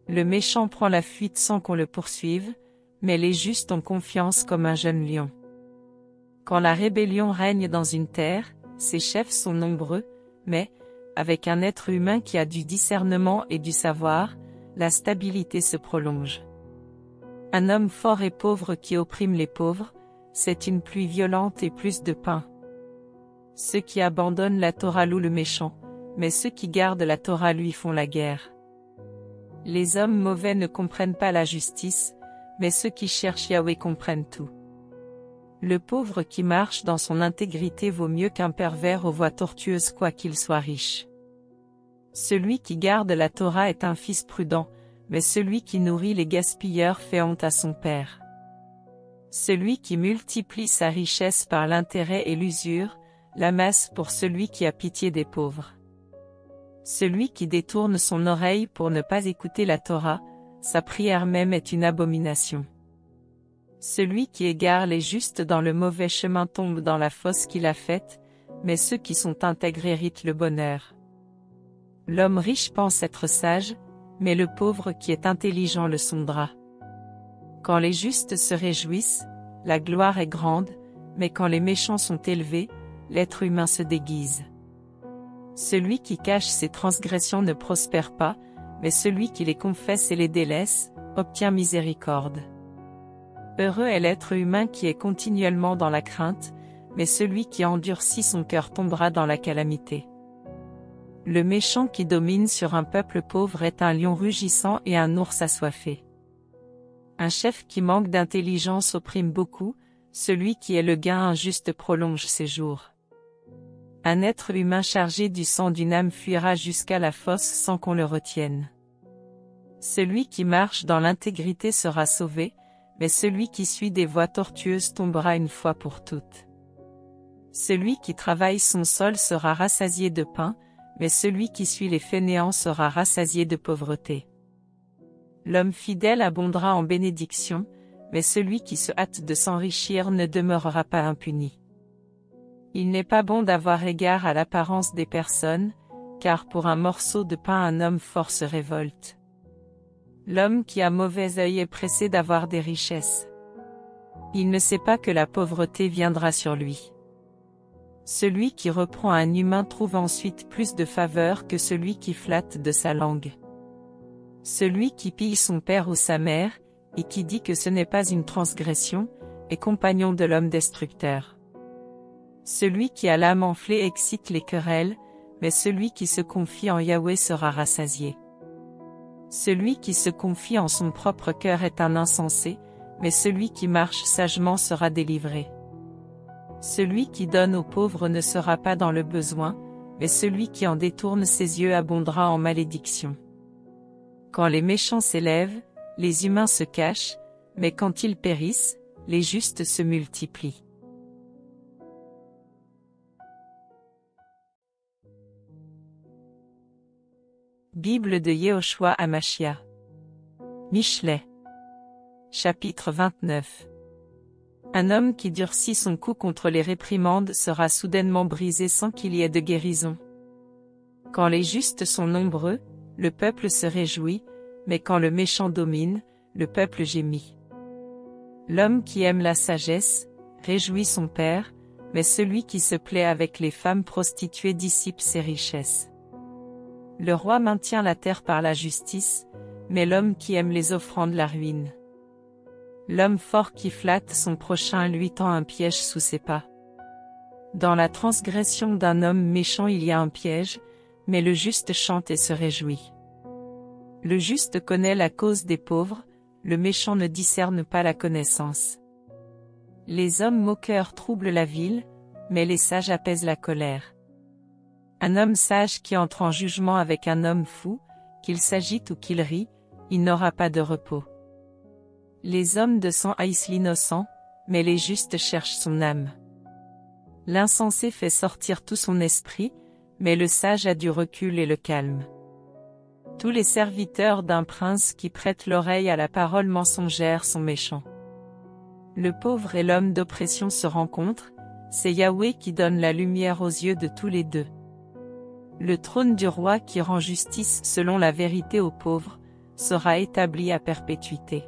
Le méchant prend la fuite sans qu'on le poursuive, mais les justes ont confiance comme un jeune lion. Quand la rébellion règne dans une terre, ses chefs sont nombreux, mais, avec un être humain qui a du discernement et du savoir, la stabilité se prolonge. Un homme fort et pauvre qui opprime les pauvres, c'est une pluie violente et plus de pain. Ceux qui abandonnent la Torah louent le méchant, mais ceux qui gardent la Torah lui font la guerre. Les hommes mauvais ne comprennent pas la justice, mais ceux qui cherchent Yahweh comprennent tout. Le pauvre qui marche dans son intégrité vaut mieux qu'un pervers aux voies tortueuses quoiqu'il soit riche. Celui qui garde la Torah est un fils prudent, mais celui qui nourrit les gaspilleurs fait honte à son père. Celui qui multiplie sa richesse par l'intérêt et l'usure, l'amasse pour celui qui a pitié des pauvres. Celui qui détourne son oreille pour ne pas écouter la Torah, sa prière même est une abomination. Celui qui égare les justes dans le mauvais chemin tombe dans la fosse qu'il a faite, mais ceux qui sont intègres héritent le bonheur. L'homme riche pense être sage, mais le pauvre qui est intelligent le sondera. Quand les justes se réjouissent, la gloire est grande, mais quand les méchants sont élevés, l'être humain se déguise. Celui qui cache ses transgressions ne prospère pas, mais celui qui les confesse et les délaisse, obtient miséricorde. Heureux est l'être humain qui est continuellement dans la crainte, mais celui qui endurcit son cœur tombera dans la calamité. Le méchant qui domine sur un peuple pauvre est un lion rugissant et un ours assoiffé. Un chef qui manque d'intelligence opprime beaucoup, celui qui est le gain injuste prolonge ses jours. Un être humain chargé du sang d'une âme fuira jusqu'à la fosse sans qu'on le retienne. Celui qui marche dans l'intégrité sera sauvé, mais celui qui suit des voies tortueuses tombera une fois pour toutes. Celui qui travaille son sol sera rassasié de pain, mais celui qui suit les fainéants sera rassasié de pauvreté. L'homme fidèle abondera en bénédictions, mais celui qui se hâte de s'enrichir ne demeurera pas impuni. Il n'est pas bon d'avoir égard à l'apparence des personnes, car pour un morceau de pain un homme fort se révolte. L'homme qui a mauvais œil est pressé d'avoir des richesses. Il ne sait pas que la pauvreté viendra sur lui. Celui qui reprend un humain trouve ensuite plus de faveur que celui qui flatte de sa langue. Celui qui pille son père ou sa mère, et qui dit que ce n'est pas une transgression, est compagnon de l'homme destructeur. Celui qui a l'âme enflée excite les querelles, mais celui qui se confie en Yahweh sera rassasié. Celui qui se confie en son propre cœur est un insensé, mais celui qui marche sagement sera délivré. Celui qui donne aux pauvres ne sera pas dans le besoin, mais celui qui en détourne ses yeux abondera en malédiction. Quand les méchants s'élèvent, les humains se cachent, mais quand ils périssent, les justes se multiplient. Bible de Yehoshua Hamashia. Michelet. Chapitre 29. Un homme qui durcit son cou contre les réprimandes sera soudainement brisé sans qu'il y ait de guérison. Quand les justes sont nombreux, le peuple se réjouit, mais quand le méchant domine, le peuple gémit. L'homme qui aime la sagesse, réjouit son père, mais celui qui se plaît avec les femmes prostituées dissipe ses richesses. Le roi maintient la terre par la justice, mais l'homme qui aime les offrandes la ruine. L'homme fort qui flatte son prochain lui tend un piège sous ses pas. Dans la transgression d'un homme méchant il y a un piège, mais le juste chante et se réjouit. Le juste connaît la cause des pauvres, le méchant ne discerne pas la connaissance. Les hommes moqueurs troublent la ville, mais les sages apaisent la colère. Un homme sage qui entre en jugement avec un homme fou, qu'il s'agite ou qu'il rit, il n'aura pas de repos. Les hommes de sang haïssent l'innocent, mais les justes cherchent son âme. L'insensé fait sortir tout son esprit, mais le sage a du recul et le calme. Tous les serviteurs d'un prince qui prêtent l'oreille à la parole mensongère sont méchants. Le pauvre et l'homme d'oppression se rencontrent, c'est Yahweh qui donne la lumière aux yeux de tous les deux. Le trône du roi qui rend justice selon la vérité aux pauvres, sera établi à perpétuité.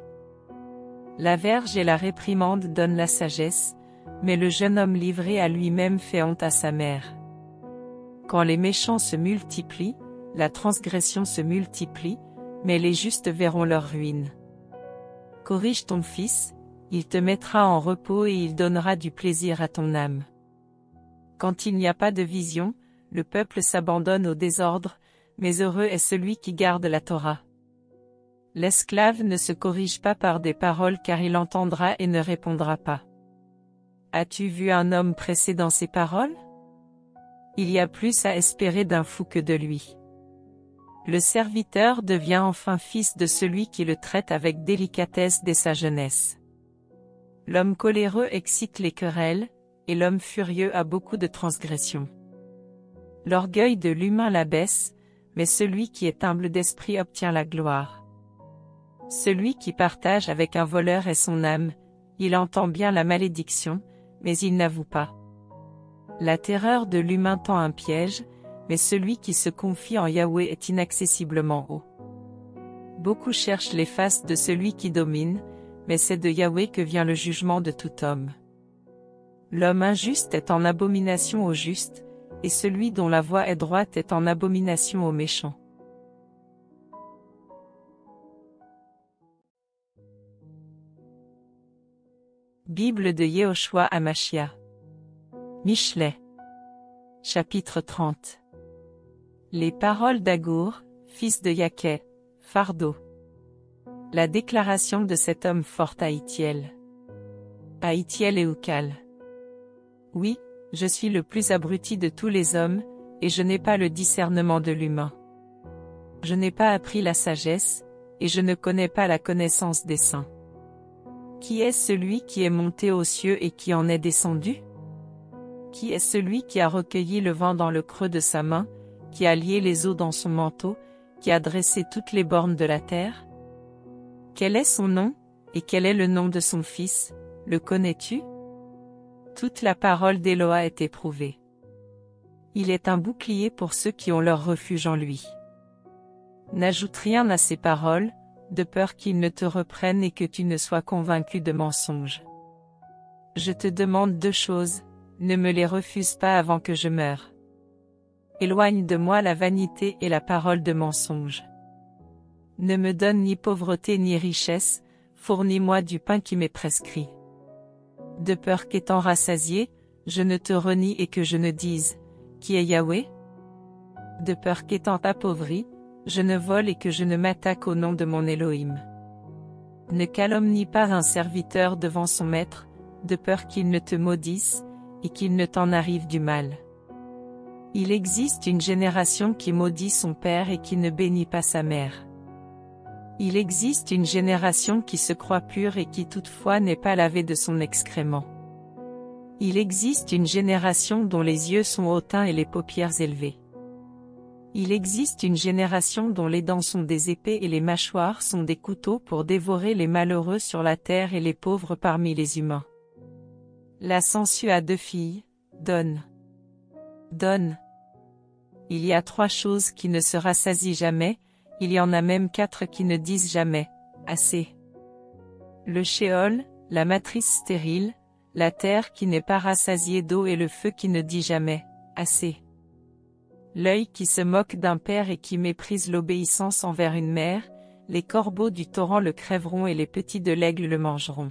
La verge et la réprimande donnent la sagesse, mais le jeune homme livré à lui-même fait honte à sa mère. Quand les méchants se multiplient, la transgression se multiplie, mais les justes verront leur ruine. Corrige ton fils, il te mettra en repos et il donnera du plaisir à ton âme. Quand il n'y a pas de vision, le peuple s'abandonne au désordre, mais heureux est celui qui garde la Torah. L'esclave ne se corrige pas par des paroles car il entendra et ne répondra pas. As-tu vu un homme pressé dans ses paroles? Il y a plus à espérer d'un fou que de lui. Le serviteur devient enfin fils de celui qui le traite avec délicatesse dès sa jeunesse. L'homme coléreux excite les querelles, et l'homme furieux a beaucoup de transgressions. L'orgueil de l'humain l'abaisse, mais celui qui est humble d'esprit obtient la gloire. Celui qui partage avec un voleur est son âme, il entend bien la malédiction, mais il n'avoue pas. La terreur de l'humain tend un piège, mais celui qui se confie en Yahweh est inaccessiblement haut. Beaucoup cherchent les faces de celui qui domine, mais c'est de Yahweh que vient le jugement de tout homme. L'homme injuste est en abomination au juste, et celui dont la voie est droite est en abomination aux méchants. Bible de Yehoshua Hamashia. Mishlei. Chapitre 30. Les paroles d'Agour, fils de Yaquet, fardeau. La déclaration de cet homme fort Haïtiel. Haïtiel et Oukal. Oui, je suis le plus abruti de tous les hommes, et je n'ai pas le discernement de l'humain. Je n'ai pas appris la sagesse, et je ne connais pas la connaissance des saints. Qui est celui qui est monté aux cieux et qui en est descendu? Qui est celui qui a recueilli le vent dans le creux de sa main, qui a lié les eaux dans son manteau, qui a dressé toutes les bornes de la terre? Quel est son nom, et quel est le nom de son fils, le connais-tu? Toute la parole d'Éloa est éprouvée. Il est un bouclier pour ceux qui ont leur refuge en lui. N'ajoute rien à ces paroles, de peur qu'ils ne te reprennent et que tu ne sois convaincu de mensonges. Je te demande 2 choses, ne me les refuse pas avant que je meure. Éloigne de moi la vanité et la parole de mensonge. Ne me donne ni pauvreté ni richesse, fournis-moi du pain qui m'est prescrit. De peur qu'étant rassasié, je ne te renie et que je ne dise, qui est Yahweh? De peur qu'étant appauvri, je ne vole et que je ne m'attaque au nom de mon Elohim. Ne calomnie pas un serviteur devant son maître, de peur qu'il ne te maudisse, et qu'il ne t'en arrive du mal. Il existe une génération qui maudit son père et qui ne bénit pas sa mère. Il existe une génération qui se croit pure et qui toutefois n'est pas lavée de son excrément. Il existe une génération dont les yeux sont hautains et les paupières élevées. Il existe une génération dont les dents sont des épées et les mâchoires sont des couteaux pour dévorer les malheureux sur la terre et les pauvres parmi les humains. La sangsue a 2 filles, donne. Donne. Il y a 3 choses qui ne se rassasient jamais, il y en a même 4 qui ne disent jamais, assez. Le Sheol, la matrice stérile, la terre qui n'est pas rassasiée d'eau et le feu qui ne dit jamais, assez. L'œil qui se moque d'un père et qui méprise l'obéissance envers une mère, les corbeaux du torrent le crèveront et les petits de l'aigle le mangeront.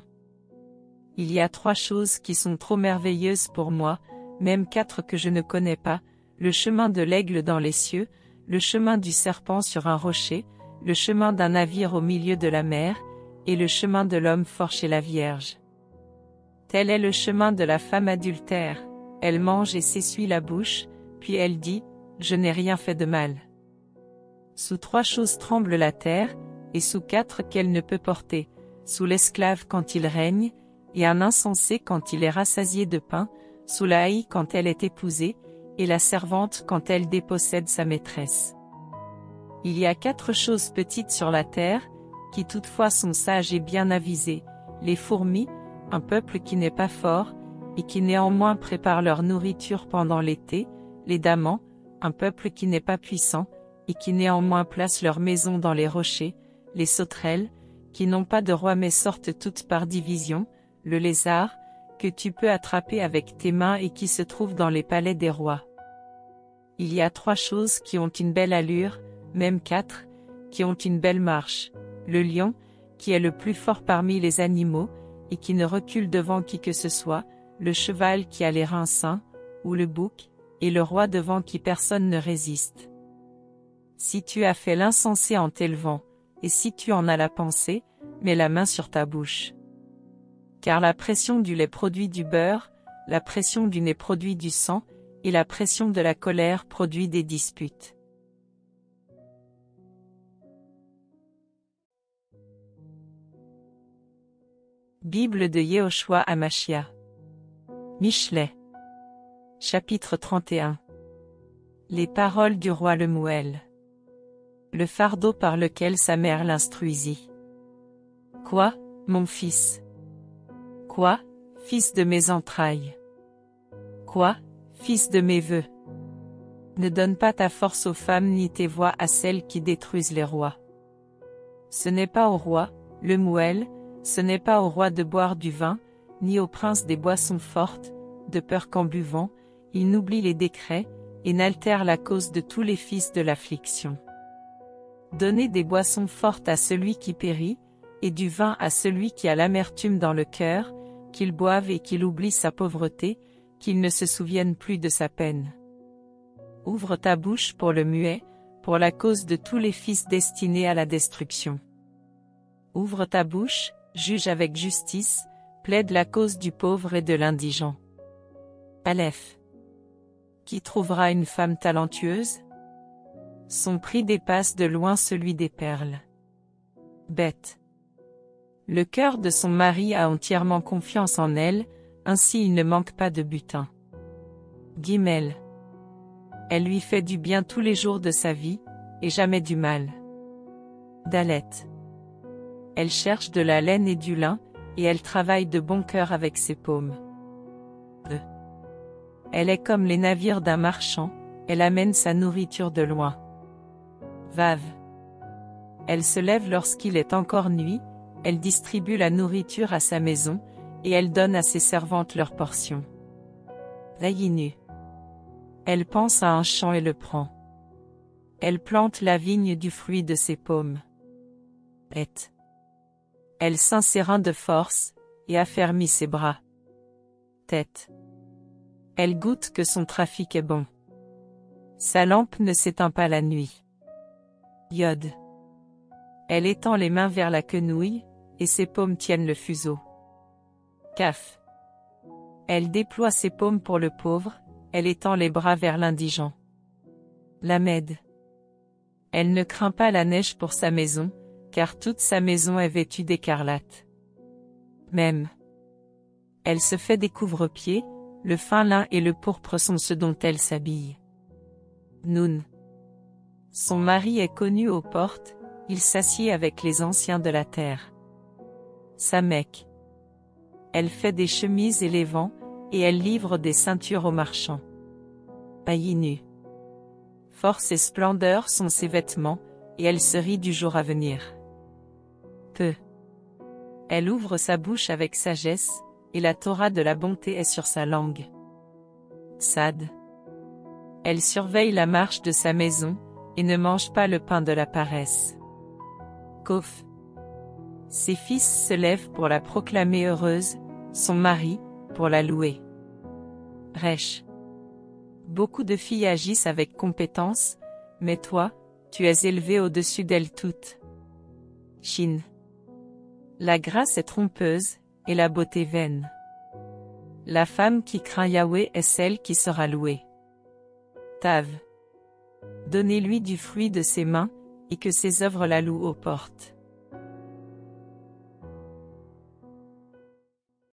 Il y a 3 choses qui sont trop merveilleuses pour moi, même 4 que je ne connais pas, le chemin de l'aigle dans les cieux, le chemin du serpent sur un rocher, le chemin d'un navire au milieu de la mer, et le chemin de l'homme fort chez la Vierge. Tel est le chemin de la femme adultère, elle mange et s'essuie la bouche, puis elle dit, je n'ai rien fait de mal. Sous 3 choses tremble la terre, et sous 4 qu'elle ne peut porter, sous l'esclave quand il règne, et un insensé quand il est rassasié de pain, sous la haie quand elle est épousée, et la servante quand elle dépossède sa maîtresse. Il y a 4 choses petites sur la terre, qui toutefois sont sages et bien avisées, les fourmis, un peuple qui n'est pas fort, et qui néanmoins prépare leur nourriture pendant l'été, les damans, un peuple qui n'est pas puissant, et qui néanmoins place leur maison dans les rochers, les sauterelles, qui n'ont pas de roi mais sortent toutes par division, le lézard, que tu peux attraper avec tes mains et qui se trouve dans les palais des rois. Il y a 3 choses qui ont une belle allure, même 4, qui ont une belle marche, le lion, qui est le plus fort parmi les animaux, et qui ne recule devant qui que ce soit, le cheval qui a les reins sains, ou le bouc, et le roi devant qui personne ne résiste. Si tu as fait l'insensé en t'élevant, et si tu en as la pensée, mets la main sur ta bouche. Car la pression du lait produit du beurre, la pression du nez produit du sang, et la pression de la colère produit des disputes. Bible de Yehoshua Hamashia. Michelet. Chapitre 31. Les paroles du roi Lemuel. Le fardeau par lequel sa mère l'instruisit. Quoi, mon fils? Quoi, fils de mes entrailles? Quoi, fils de mes vœux? Ne donne pas ta force aux femmes ni tes voix à celles qui détruisent les rois. Ce n'est pas au roi, Lemuel, ce n'est pas au roi de boire du vin, ni au prince des boissons fortes, de peur qu'en buvant, il n'oublie les décrets, et n'altère la cause de tous les fils de l'affliction. Donnez des boissons fortes à celui qui périt, et du vin à celui qui a l'amertume dans le cœur, qu'il boive et qu'il oublie sa pauvreté, qu'il ne se souvienne plus de sa peine. Ouvre ta bouche pour le muet, pour la cause de tous les fils destinés à la destruction. Ouvre ta bouche, juge avec justice, plaide la cause du pauvre et de l'indigent. Aleph. Qui trouvera une femme talentueuse? Son prix dépasse de loin celui des perles. Bête. Le cœur de son mari a entièrement confiance en elle, ainsi il ne manque pas de butin. Guimel. Elle lui fait du bien tous les jours de sa vie, et jamais du mal. Dalet. Elle cherche de la laine et du lin, et elle travaille de bon cœur avec ses paumes. Elle est comme les navires d'un marchand, elle amène sa nourriture de loin. Vav. Elle se lève lorsqu'il est encore nuit, elle distribue la nourriture à sa maison, et elle donne à ses servantes leur portion. Vayinu. Elle pense à un champ et le prend. Elle plante la vigne du fruit de ses paumes. Et. Elle ceint ses reins de force, et affermit ses bras. Tête. Elle goûte que son trafic est bon. Sa lampe ne s'éteint pas la nuit. Yod. Elle étend les mains vers la quenouille, et ses paumes tiennent le fuseau. Kaf. Elle déploie ses paumes pour le pauvre, elle étend les bras vers l'indigent. Lamed. Elle ne craint pas la neige pour sa maison, car toute sa maison est vêtue d'écarlate. Même. Elle se fait des couvre-pieds, le fin lin et le pourpre sont ceux dont elle s'habille. Nun. Son mari est connu aux portes, il s'assied avec les anciens de la terre. Samek. Elle fait des chemises et les vend, et elle livre des ceintures aux marchands. Ayinu. Force et splendeur sont ses vêtements, et elle se rit du jour à venir. Peu. Elle ouvre sa bouche avec sagesse, et la Torah de la bonté est sur sa langue. Sad. Elle surveille la marche de sa maison, et ne mange pas le pain de la paresse. Kof. Ses fils se lèvent pour la proclamer heureuse, son mari, pour la louer. Resh. Beaucoup de filles agissent avec compétence, mais toi, tu es élevé au-dessus d'elles toutes. Shin. La grâce est trompeuse, et la beauté vaine. La femme qui craint Yahweh est celle qui sera louée. Tav. Donnez-lui du fruit de ses mains, et que ses œuvres la louent aux portes.